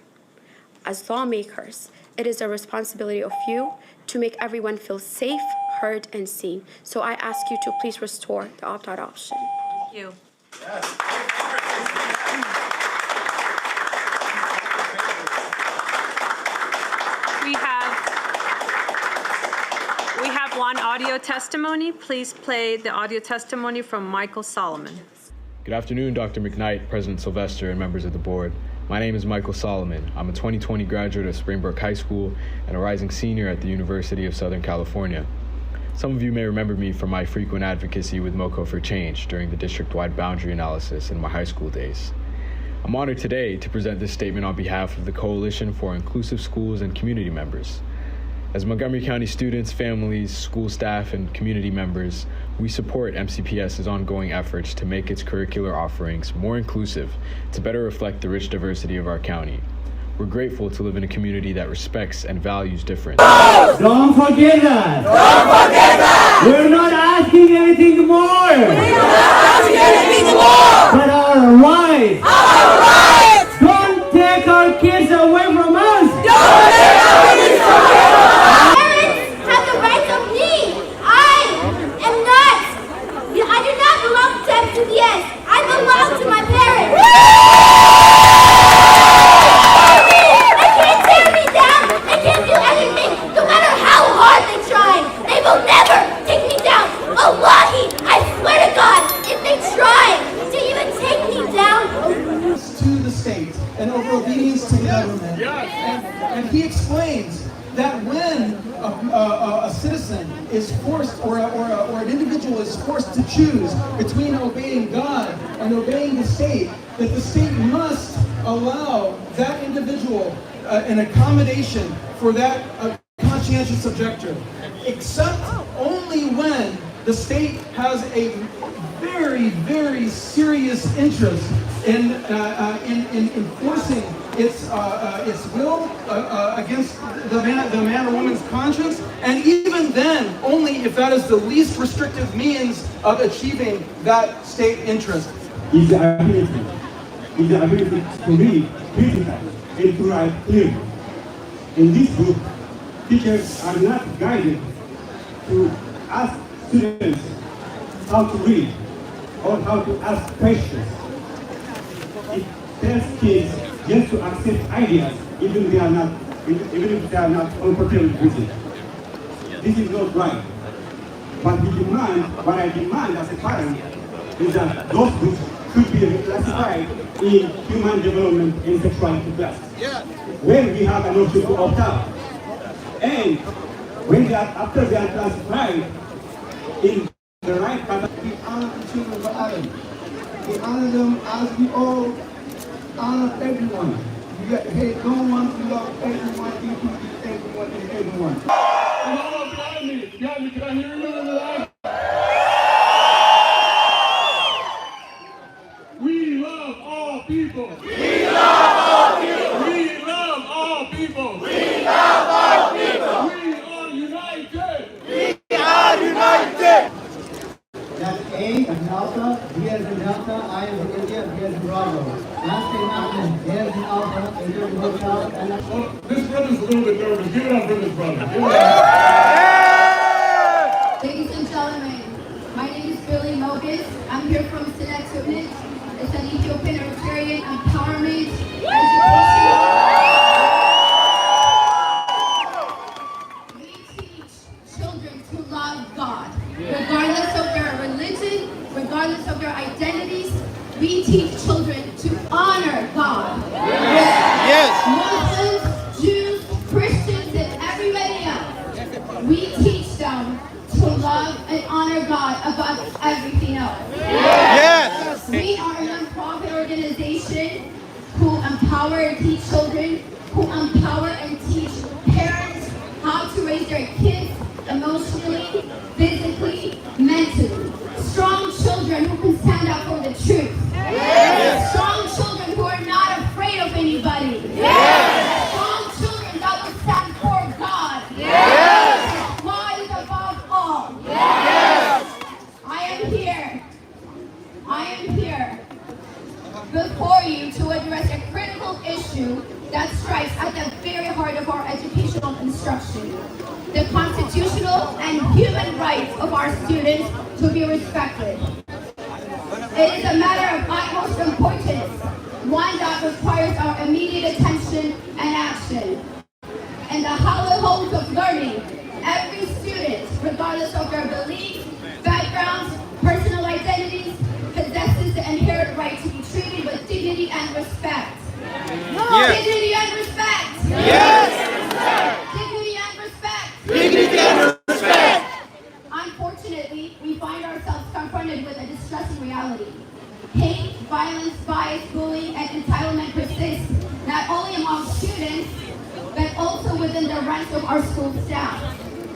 [SPEAKER 8] As lawmakers, it is a responsibility of you to make everyone feel safe, heard, and seen. So I ask you to please restore the opt-out option.
[SPEAKER 5] Thank you. We have one audio testimony. Please play the audio testimony from Michael Solomon.
[SPEAKER 9] Good afternoon, Dr. McKnight, President Sylvester, and members of the board. My name is Michael Solomon. I'm a 2020 graduate of Springbrook High School and a rising senior at the University of Southern California. Some of you may remember me from my frequent advocacy with MoCo for Change during the district-wide boundary analysis in my high school days. I'm honored today to present this statement on behalf of the Coalition for Inclusive Schools and community members. As Montgomery County students, families, school staff, and community members, we support MCPS's ongoing efforts to make its curricular offerings more inclusive to better reflect the rich diversity of our county. We're grateful to live in a community that respects and values difference.
[SPEAKER 10] Don't forget that! Don't forget that! We're not asking anything more! We're not asking anything more! But our rights! Our rights! Don't take our kids away from us! Don't take our kids away from us!
[SPEAKER 11] Parents have the rights of me! I do not belong to MCPS! I belong to my parents! Wallahi, I swear to God, if they try to even take me down.
[SPEAKER 12] To the state and over obedience to the government. And he explains that when a citizen is forced or an individual is forced to choose between obeying God and obeying the state, that the state must allow that individual an accommodation for that conscientious objector, except only when the state has a very, very serious interest in enforcing its will against the man or woman's conscience, and even then, only if that is the least restrictive means of achieving that state interest.
[SPEAKER 10] Is the ability to read critically and to write clearly. In this book, teachers are not guided to ask students how to read or how to ask questions. It tells kids just to accept ideas even if they are not comfortable with it. This is not right. What I demand as a parent is that those books should be classified in human development and sexuality class. When we have an option to opt out. And when after they are classified in the right category,
[SPEAKER 12] we honor the children of Adam. We honor them as we all honor everyone. Hey, no one to love everyone, equally everyone and everyone. And all of me, can I hear you in the life? We love all people. We love all people. We love all people. We love all people. We are united. We are united.
[SPEAKER 10] That's A as in Alpha, D as in Delta, I as in India, B as in Bravo. Last name Ahmed, A as in Alpha, A as in Hotel, and brother's a little bit nervous. Give it up for this brother. Give it up.
[SPEAKER 11] Ladies and gentlemen, my name is Billy Mogus. I'm here from Sinet Tubnit. It's an Ethiopian Eritrean empowerment education. We teach children to love God, regardless of their religion, regardless of their identities. We teach children to honor God. Yes. Muslims, Jews, Christians, and everybody else. We teach them to love and honor God above everything else. Yes. We are a non-profit organization who empower and teach children, who empower and teach parents how to raise their kids emotionally, physically, mentally. Strong children who can stand up for the truth. Yes. Strong children who are not afraid of anybody. Yes. Strong children that will stand for God. Yes. God is above all. Yes. I am here before you to address a critical issue that strikes at the very heart of our educational instruction. The constitutional and human rights of our students to be respected. It is a matter of utmost importance, one that requires our immediate attention and action. In the households of learning, every student, regardless of their beliefs, backgrounds, personal identities, possesses the inherent right to be treated with dignity and respect. Yes. Dignity and respect. Yes. Dignity and respect. Dignity and respect. Unfortunately, we find ourselves confronted with a distressing reality. Hate, violence, bias, bullying, and entitlement persist not only among students, but also within the ranks of our school staff.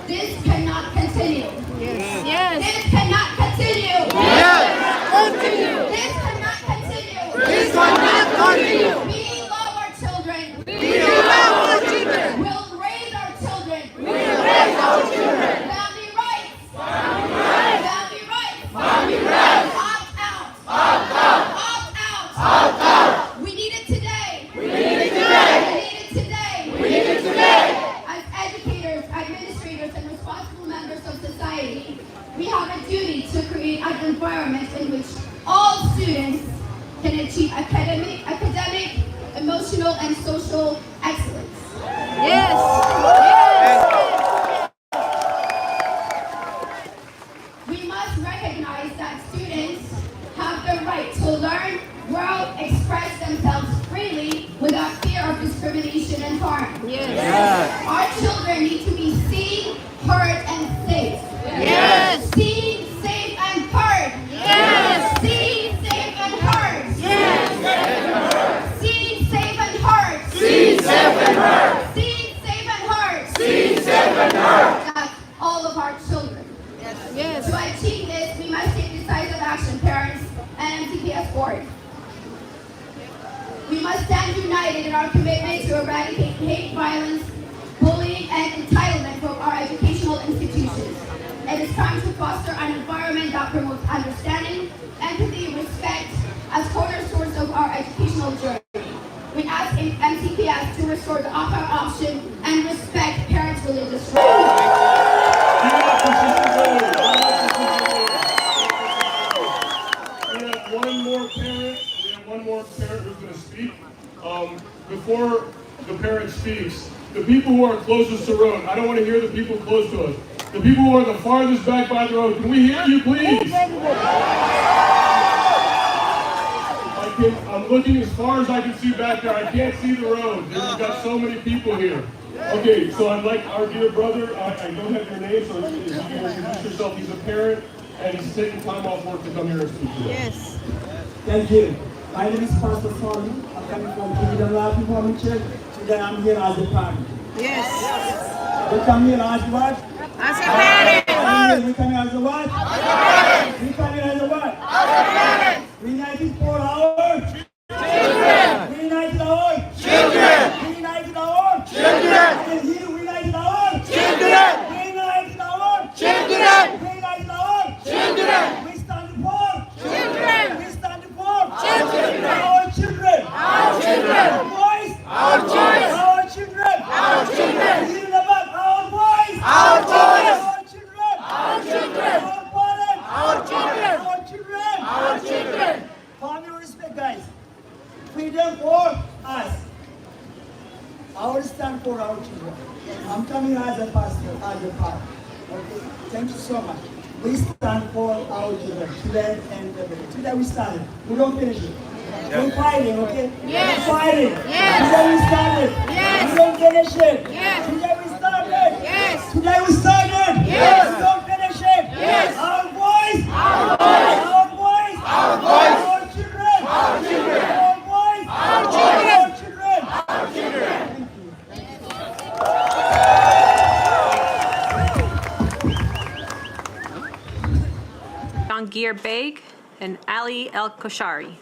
[SPEAKER 11] This cannot continue. Yes. Yes. This cannot continue. Yes. Continue. This cannot continue. This cannot continue. We love our children. We love our children. We'll raise our children. We'll raise our children. Family rights. Family rights. Family rights. Family rights. Opt out. Opt out. Opt out. Opt out. We need it today. We need it today. We need it today. We need it today. As educators, administrators, and responsible members of society, we have a duty to create an environment in which all students can achieve academic, emotional, and social excellence. Yes. Yes. We must recognize that students have the right to learn, grow, express themselves freely without fear of discrimination and harm. Yes. Yes. Our children need to be seen, heard, and safe. Yes. Seen, safe, and heard. Yes. Seen, safe, and heard. Yes. Seen, safe, and heard. Seen, safe, and heard. Seen, safe, and heard. Seen, safe, and heard. That's all of our children. Yes. Yes. To achieve this, we must take decisive action, parents and MTPS board. We must stand united in our commitment to eradicate hate, violence, bullying, and entitlement from our educational institutions. It is time to foster an environment that promotes understanding, empathy, respect as cornerstones of our educational journey. We ask MTPS to restore the opt-out option and respect parents' religious rights.
[SPEAKER 10] One more parent who's going to speak. Before the parent speaks, the people who are closest to the road, I don't want to hear the people close to us. The people who are the farthest back by the road, can we hear you, please? I'm looking as far as I can see back there. I can't see the road. We've got so many people here. Okay, so I'd like our dear brother, I don't have your name, so if you can introduce yourself. He's a parent, and he's taking time off work to come here and speak to us.
[SPEAKER 13] Yes.
[SPEAKER 14] Thank you. My name is Pastor Solomon. I'm coming from Kingdom Life Reformed Church. Today I'm here as a parent.
[SPEAKER 13] Yes.
[SPEAKER 14] We come here as what?
[SPEAKER 13] As a parent.
[SPEAKER 14] We come here as a what?
[SPEAKER 13] As a parent.
[SPEAKER 14] We come here as a what?
[SPEAKER 13] As a parent.
[SPEAKER 14] We united for our
[SPEAKER 13] children.
[SPEAKER 14] We united our
[SPEAKER 13] children.
[SPEAKER 14] We united our
[SPEAKER 13] children.
[SPEAKER 14] And here we united our
[SPEAKER 13] children.
[SPEAKER 14] We united our
[SPEAKER 13] children.
[SPEAKER 14] We united our
[SPEAKER 13] children.
[SPEAKER 14] We stand for
[SPEAKER 13] children.
[SPEAKER 14] We stand for
[SPEAKER 13] children.
[SPEAKER 14] Our children.
[SPEAKER 13] Our children.
[SPEAKER 14] Our voice.
[SPEAKER 13] Our voice.
[SPEAKER 14] Our children.
[SPEAKER 13] Our
[SPEAKER 14] I will stand for our children. I'm coming as a pastor, as a father. Okay, thank you so much. We stand for our children today and every day. Today we started. We don't finish it. We're fighting, okay?
[SPEAKER 13] Yes.
[SPEAKER 14] We're fighting.
[SPEAKER 13] Yes.
[SPEAKER 14] Today we started.
[SPEAKER 13] Yes.
[SPEAKER 14] We don't finish it.
[SPEAKER 13] Yes.
[SPEAKER 14] Today we started.
[SPEAKER 13] Yes.
[SPEAKER 14] Today we started.
[SPEAKER 13] Yes.
[SPEAKER 14] We don't finish it.
[SPEAKER 13] Yes.
[SPEAKER 14] Our voice.
[SPEAKER 13] Our voice.
[SPEAKER 14] Our voice.
[SPEAKER 13] Our voice.
[SPEAKER 14] Our children.
[SPEAKER 13] Our children.
[SPEAKER 14] Our voice.
[SPEAKER 13] Our children.
[SPEAKER 14] Our children.
[SPEAKER 13] Our children.
[SPEAKER 5] Jahangir Beg and Ali El Koshari.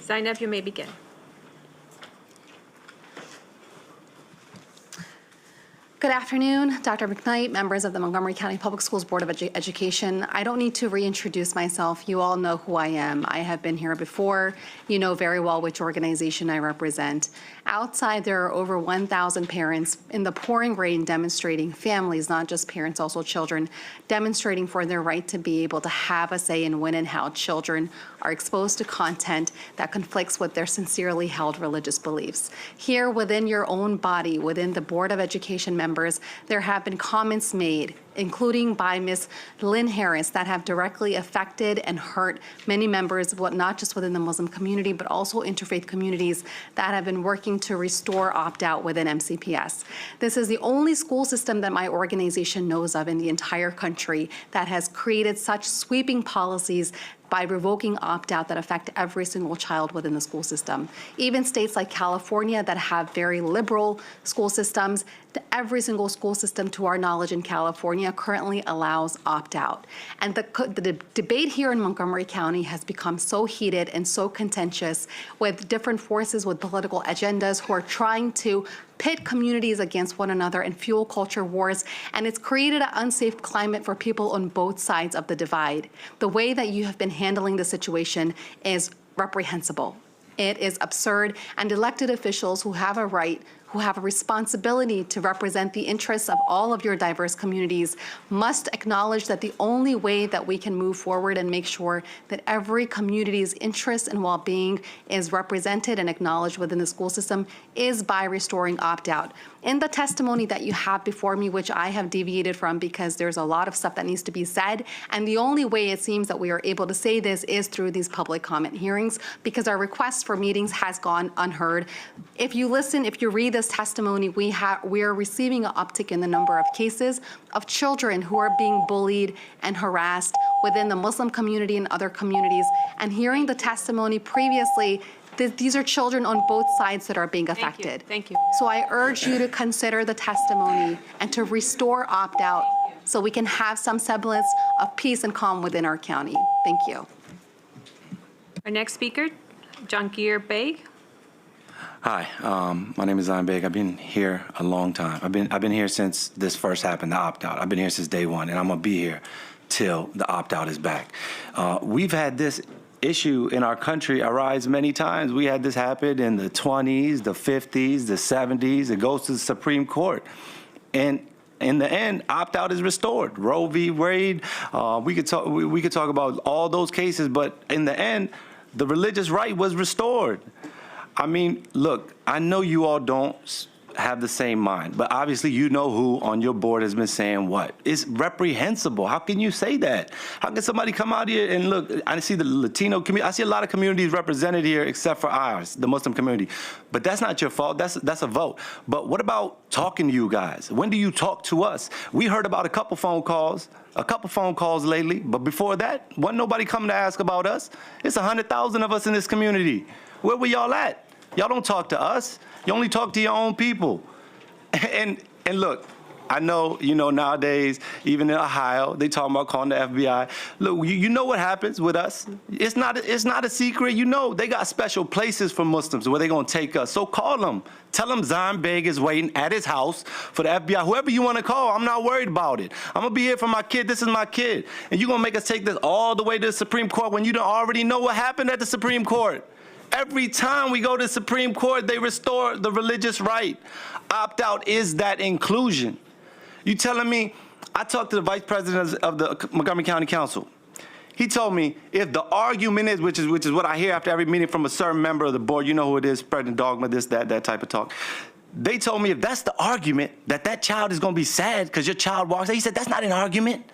[SPEAKER 5] Zainab, you may begin.
[SPEAKER 15] Good afternoon, Dr. McKnight, members of the Montgomery County Public Schools Board of Education. I don't need to reintroduce myself. You all know who I am. I have been here before. You know very well which organization I represent. Outside, there are over 1,000 parents in the pouring rain demonstrating, families, not just parents, also children, demonstrating for their right to be able to have a say in when and how children are exposed to content that conflicts with their sincerely held religious beliefs. Here within your own body, within the Board of Education members, there have been comments made, including by Ms. Lynn Harris, that have directly affected and hurt many members, not just within the Muslim community, but also interfaith communities that have been working to restore opt-out within MCPS. This is the only school system that my organization knows of in the entire country that has created such sweeping policies by revoking opt-out that affect every single child within the school system. Even states like California that have very liberal school systems, every single school system, to our knowledge in California, currently allows opt-out. And the debate here in Montgomery County has become so heated and so contentious with different forces with political agendas who are trying to pit communities against one another and fuel culture wars, and it's created an unsafe climate for people on both sides of the divide. The way that you have been handling the situation is reprehensible. It is absurd, and elected officials who have a right, who have a responsibility to represent the interests of all of your diverse communities, must acknowledge that the only way that we can move forward and make sure that every community's interest and well-being is represented and acknowledged within the school system is by restoring opt-out. In the testimony that you have before me, which I have deviated from because there's a lot of stuff that needs to be said, and the only way it seems that we are able to say this is through these public comment hearings, because our request for meetings has gone unheard. If you listen, if you read this testimony, we are receiving an uptick in the number of cases of children who are being bullied and harassed within the Muslim community and other communities. And hearing the testimony previously, these are children on both sides that are being affected.
[SPEAKER 5] Thank you.
[SPEAKER 15] So I urge you to consider the testimony and to restore opt-out so we can have some semblance of peace and calm within our county. Thank you.
[SPEAKER 5] Our next speaker, Jahangir Beg.
[SPEAKER 16] Hi, my name is Zain Beg. I've been here a long time. I've been here since this first happened, the opt-out. I've been here since day one, and I'm gonna be here till the opt-out is back. We've had this issue in our country arise many times. We had this happen in the 20s, the 50s, the 70s. It goes to the Supreme Court. And in the end, opt-out is restored. Roe v. Wade, we could talk about all those cases, but in the end, the religious right was restored. I mean, look, I know you all don't have the same mind, but obviously you know who on your board has been saying what. It's reprehensible. How can you say that? How can somebody come out here and look, I see the Latino community, I see a lot of communities represented here except for ours, the Muslim community. But that's not your fault, that's a vote. But what about talking to you guys? When do you talk to us? We heard about a couple phone calls lately, but before that, wasn't nobody coming to ask about us. It's 100,000 of us in this community. Where were y'all at? Y'all don't talk to us. You only talk to your own people. And look, I know, nowadays, even in Ohio, they talking about calling the FBI. Look, you know what happens with us. It's not a secret. They got special places for Muslims where they're going to take us. So call them. Tell them Zion Beg is waiting at his house for the FBI. Whoever you want to call, I'm not worried about it. I'm going to be here for my kid. This is my kid. And you're going to make us take this all the way to the Supreme Court when you don't already know what happened at the Supreme Court. Every time we go to the Supreme Court, they restore the religious right. Opt-out is that inclusion. You telling me, I talked to the vice president of the Montgomery County Council. He told me if the argument is, which is what I hear after every meeting from a certain member of the board, you know who it is, spreading dogma, this, that type of talk. They told me if that's the argument, that child is going to be sad because your child walks out. He said, that's not an argument.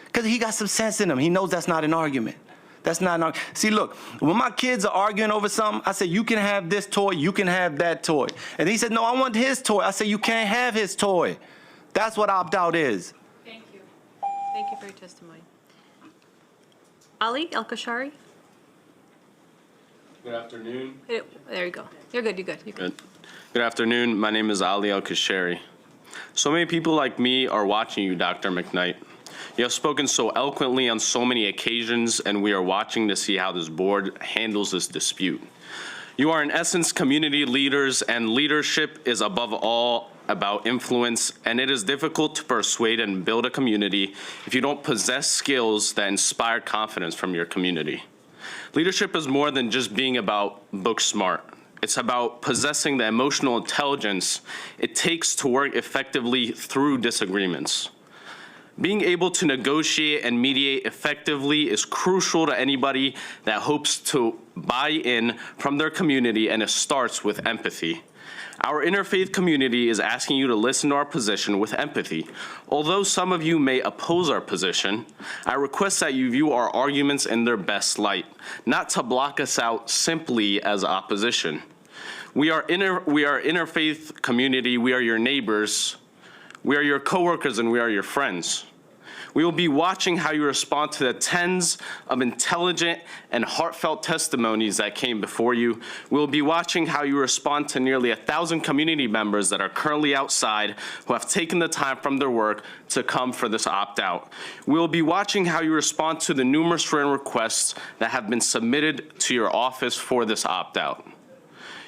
[SPEAKER 16] Because he got some sense in him. He knows that's not an argument. That's not an argument. See, look, when my kids are arguing over something, I say, you can have this toy, you can have that toy. And he said, no, I want his toy. I say, you can't have his toy. That's what opt-out is.
[SPEAKER 5] Thank you. Thank you for your testimony. Ali El-Kashari?
[SPEAKER 17] Good afternoon.
[SPEAKER 5] There you go. You're good, you're good, you're good.
[SPEAKER 17] Good afternoon. My name is Ali El-Kashari. So many people like me are watching you, Dr. McKnight. You have spoken so eloquently on so many occasions, and we are watching to see how this board handles this dispute. You are in essence community leaders, and leadership is above all about influence, and it is difficult to persuade and build a community if you don't possess skills that inspire confidence from your community. Leadership is more than just being about book smart. It's about possessing the emotional intelligence it takes to work effectively through disagreements. Being able to negotiate and mediate effectively is crucial to anybody that hopes to buy in from their community, and it starts with empathy. Our interfaith community is asking you to listen to our position with empathy. Although some of you may oppose our position, I request that you view our arguments in their best light, not to block us out simply as opposition. We are interfaith community, we are your neighbors, we are your coworkers, and we are your friends. We will be watching how you respond to the tens of intelligent and heartfelt testimonies that came before you. We'll be watching how you respond to nearly 1,000 community members that are currently outside who have taken the time from their work to come for this opt-out. We'll be watching how you respond to the numerous written requests that have been submitted to your office for this opt-out.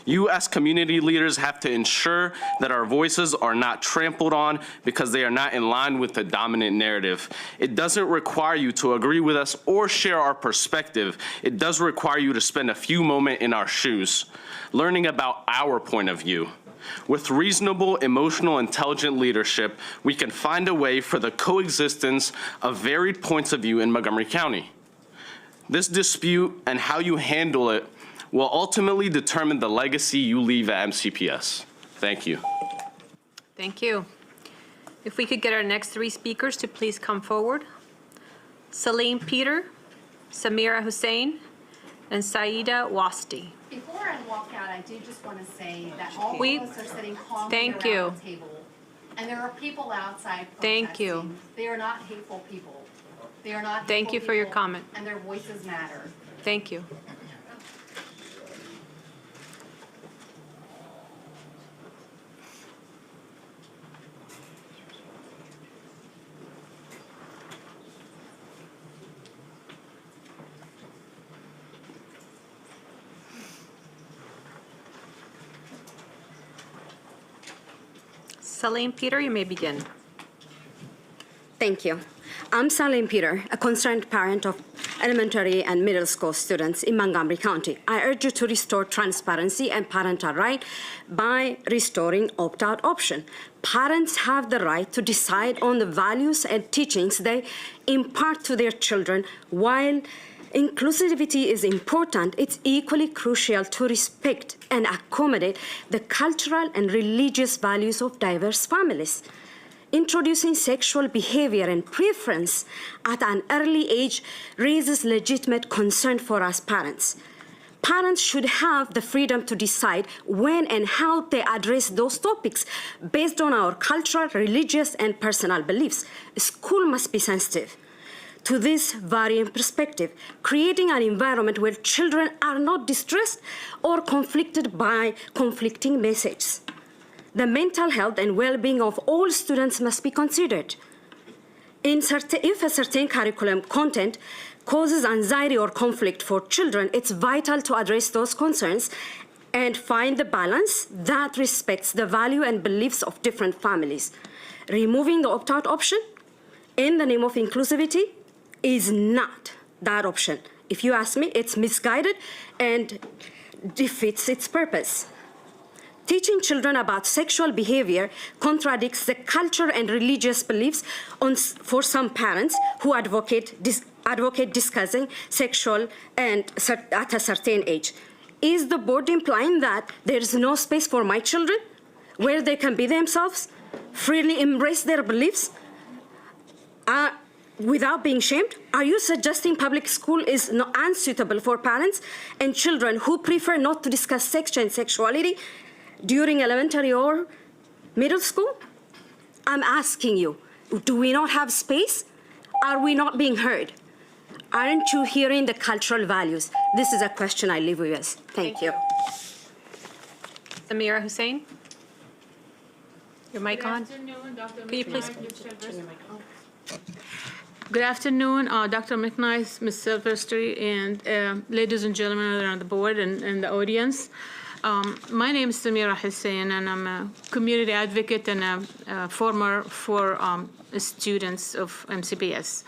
[SPEAKER 17] You as community leaders have to ensure that our voices are not trampled on because they are not in line with the dominant narrative. It doesn't require you to agree with us or share our perspective. It does require you to spend a few moments in our shoes, learning about our point of view. With reasonable, emotional, intelligent leadership, we can find a way for the coexistence of varied points of view in Montgomery County. This dispute and how you handle it will ultimately determine the legacy you leave at MCPS. Thank you.
[SPEAKER 5] Thank you. If we could get our next three speakers to please come forward. Salim Peter, Samira Hussein, and Saida Wasti.
[SPEAKER 18] Before I walk out, I do just want to say that all of us are sitting calmly
[SPEAKER 5] Thank
[SPEAKER 18] around
[SPEAKER 5] you.
[SPEAKER 18] the table, and there are people outside protesting.
[SPEAKER 5] Thank you.
[SPEAKER 18] They are not hateful people. They are not
[SPEAKER 5] Thank you for your
[SPEAKER 18] people,
[SPEAKER 5] comment.
[SPEAKER 18] and their voices matter.
[SPEAKER 5] Thank you. Salim Peter, you may begin.
[SPEAKER 19] Thank you. I'm Salim Peter, a concerned parent of elementary and middle school students in Montgomery County. I urge you to restore transparency and parental right by restoring opt-out option. Parents have the right to decide on the values and teachings they impart to their children. While inclusivity is important, it's equally crucial to respect and accommodate the cultural and religious values of diverse families. Introducing sexual behavior and preference at an early age raises legitimate concern for us parents. Parents should have the freedom to decide when and how they address those topics based on our cultural, religious, and personal beliefs. School must be sensitive to this varying perspective, creating an environment where children are not distressed or conflicted by conflicting messages. The mental health and well-being of all students must be considered. If a certain curriculum content causes anxiety or conflict for children, it's vital to address those concerns and find the balance that respects the value and beliefs of different families. Removing the opt-out option in the name of inclusivity is not that option. If you ask me, it's misguided and defeats its purpose. Teaching children about sexual behavior contradicts the culture and religious beliefs for some parents who advocate discussing sexual and at a certain age. Is the board implying that there is no space for my children where they can be themselves, freely embrace their beliefs without being shamed? Are you suggesting public school is unsuitable for parents and children who prefer not to discuss sex and sexuality during elementary or middle school? I'm asking you, do we not have space? Are we not being heard? Aren't you hearing the cultural values? This is a question I leave with us. Thank you.
[SPEAKER 5] Samira Hussein? Your mic on? Can you please?
[SPEAKER 20] Good afternoon, Dr. McKnight, Ms. Silvestri, and ladies and gentlemen around the board and the audience. My name is Samira Hussein, and I'm a community advocate and a former for students of MCPS.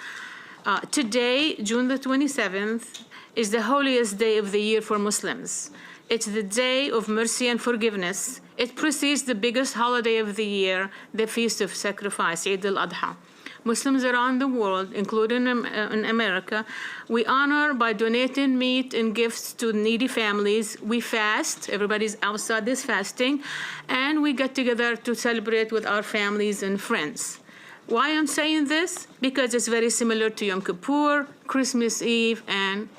[SPEAKER 20] Today, June the 27th, is the holiest day of the year for Muslims. It's the day of mercy and forgiveness. It precedes the biggest holiday of the year, the Feast of Sacrifice, Eid al-Adha. Muslims around the world, including in America, we honor by donating meat and gifts to needy families. We fast, everybody's outside this fasting, and we get together to celebrate with our families and friends. Why I'm saying this? Because it's very similar to Yom Kippur, Christmas Eve, and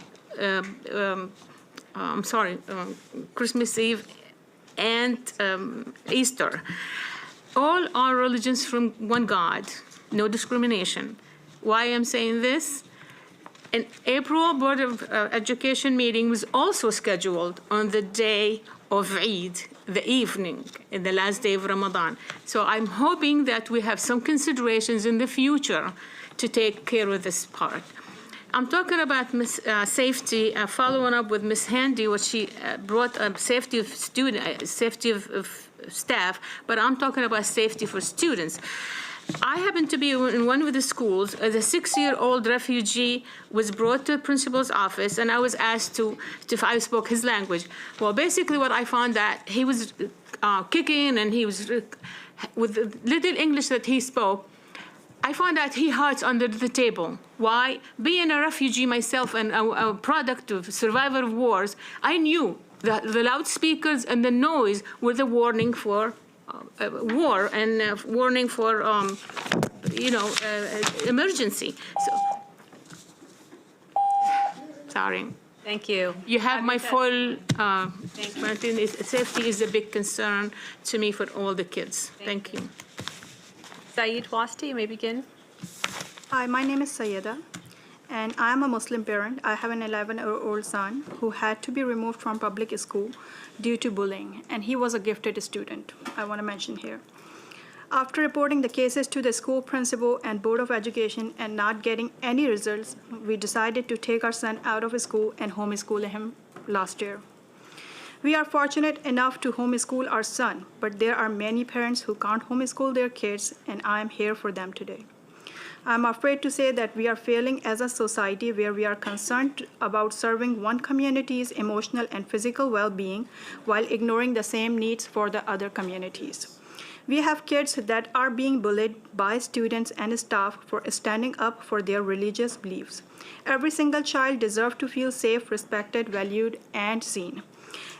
[SPEAKER 20] Christmas Eve and Easter. All are religions from one God. No discrimination. Why I'm saying this? An April Board of Education meeting was also scheduled on the day of Eid, the evening, in the last day of Ramadan. So I'm hoping that we have some considerations in the future to take care of this part. I'm talking about safety, following up with Ms. Handy, what she brought up, safety of students, safety of staff, but I'm talking about safety for students. I happen to be in one of the schools. The 6-year-old refugee was brought to the principal's office, and I was asked if I spoke his language. Well, basically what I found that he was kicking, and he was, with the little English that he spoke, I found that he hides under the table. Why? Being a refugee myself and a product of survivor of wars, I knew that the loudspeakers and the noise were the warning for war and warning for, emergency. So, sorry.
[SPEAKER 5] Thank you.
[SPEAKER 20] You have my full, safety is a big concern to me for all the kids. Thank you.
[SPEAKER 5] Saeed Wasti, you may begin.
[SPEAKER 21] Hi, my name is Sayeda, and I am a Muslim parent. I have an 11-year-old son who had to be removed from public school due to bullying, and he was a gifted student, I want to mention here. After reporting the cases to the school principal and Board of Education and not getting any results, we decided to take our son out of school and homeschool him last year. We are fortunate enough to homeschool our son, but there are many parents who can't homeschool their kids, and I am here for them today. I'm afraid to say that we are failing as a society where we are concerned about serving one community's emotional and physical well-being while ignoring the same needs for the other communities. We have kids that are being bullied by students and staff for standing up for their religious beliefs. Every single child deserves to feel safe, respected, valued, and seen.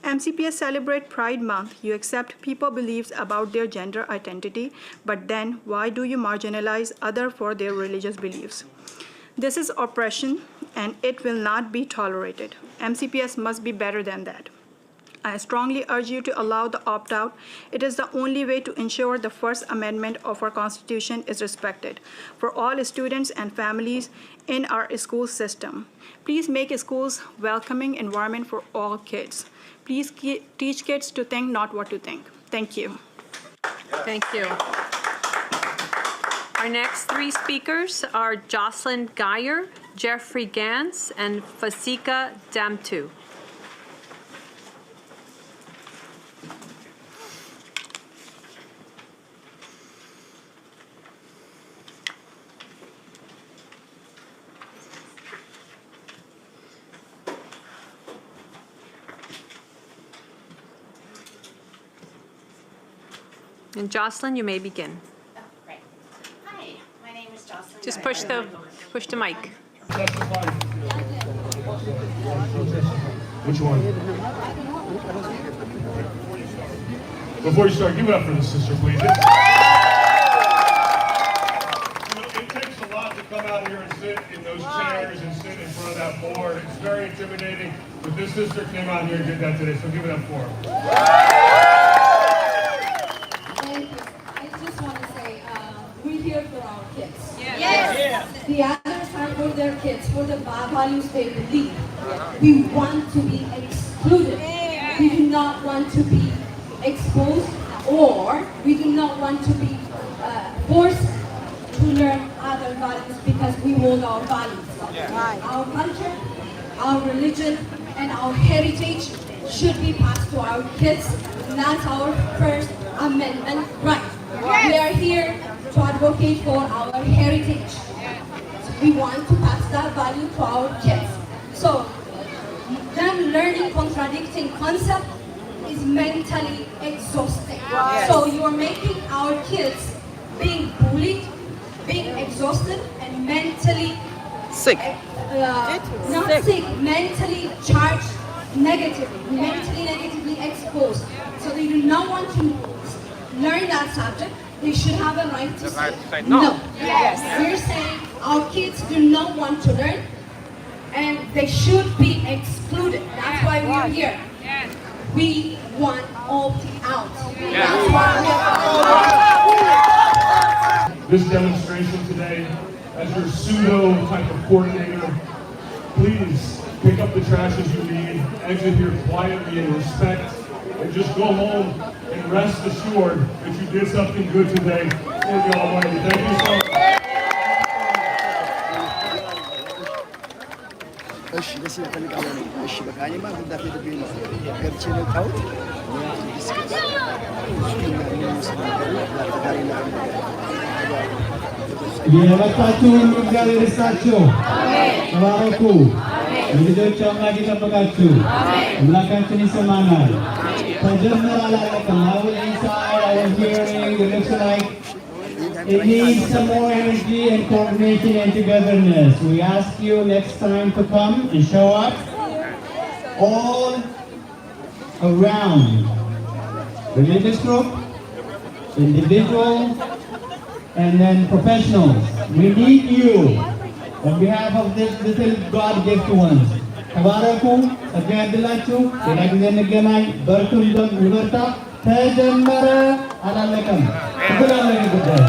[SPEAKER 21] MCPS celebrate Pride Month. You accept people's beliefs about their gender identity, but then why do you marginalize others for their religious beliefs? This is oppression, and it will not be tolerated. MCPS must be better than that. I strongly urge you to allow the opt-out. It is the only way to ensure the First Amendment of our Constitution is respected for all students and families in our school system. Please make schools a welcoming environment for all kids. Please teach kids to think, not what to think. Thank you.
[SPEAKER 5] Thank you. Our next three speakers are Jocelyn Geyer, Jeffrey Gans, and Fasika Damtu. And Jocelyn, you may begin.
[SPEAKER 18] Great. Hi, my name is Jocelyn.
[SPEAKER 5] Just push the mic.
[SPEAKER 10] Which one? Before you start, give it up for the sister, please. You know, it takes a lot to come out here and sit in those chairs and sit in front of that board. It's very intimidating, but this sister came out here and did that today, so give it up for her.
[SPEAKER 11] I just want to say, we're here for our kids.
[SPEAKER 13] Yes.
[SPEAKER 11] The others are for their kids, for the values they believe. We want to be excluded. We do not want to be exposed, or we do not want to be forced to learn other values because we hold our values. Our culture, our religion, and our heritage should be passed to our kids. And that's our First Amendment right. We are here to advocate for our heritage. We want to pass that value to our kids. So, them learning contradicting concepts is mentally exhausting. So you are making our kids being bullied, being exhausted, and mentally
[SPEAKER 2] sick.
[SPEAKER 11] Not sick, mentally charged negatively, mentally negatively exposed. So they do not want to learn that subject. They should have a right to say no.
[SPEAKER 13] Yes.
[SPEAKER 11] We're saying our kids do not want to learn, and they should be excluded. That's why we're here. We want opt-out. That's why
[SPEAKER 10] This demonstration today, as your pseudo type of coordinator, please pick up the trash as you leave, exit here quietly in respect, and just go home and rest assured that you did something good today for the Almighty. Thank you so much.
[SPEAKER 1] እሺ ደስ ይፈልጋል ነው እሺ በቃ እኔማ ጉዳት ልብኝ ነው ገብቼ ነው ታውት
[SPEAKER 22] የመጣችሁ ሁሉ እግዚአብሔር ይስጣችሁ። ተባረኩ። ልጆች አምላክ ይጠብቃችሁ። አምላካችን ይሰማናል። ተጀመረ አላለቀም። አሁን inside I was hearing it looks like it needs some more energy and coordination and togetherness. We ask you next time to come and show up all around. Religious group, individual, and then professionals. We need you on behalf of this little God-gift ones. ተባረኩ። ጸጋ ያድላችሁ። ሌላ ጊዜ እንገናኝ። በርቱም ይበርታ። ተጀመረ አላለቀም። ትላለህ ጉዳይ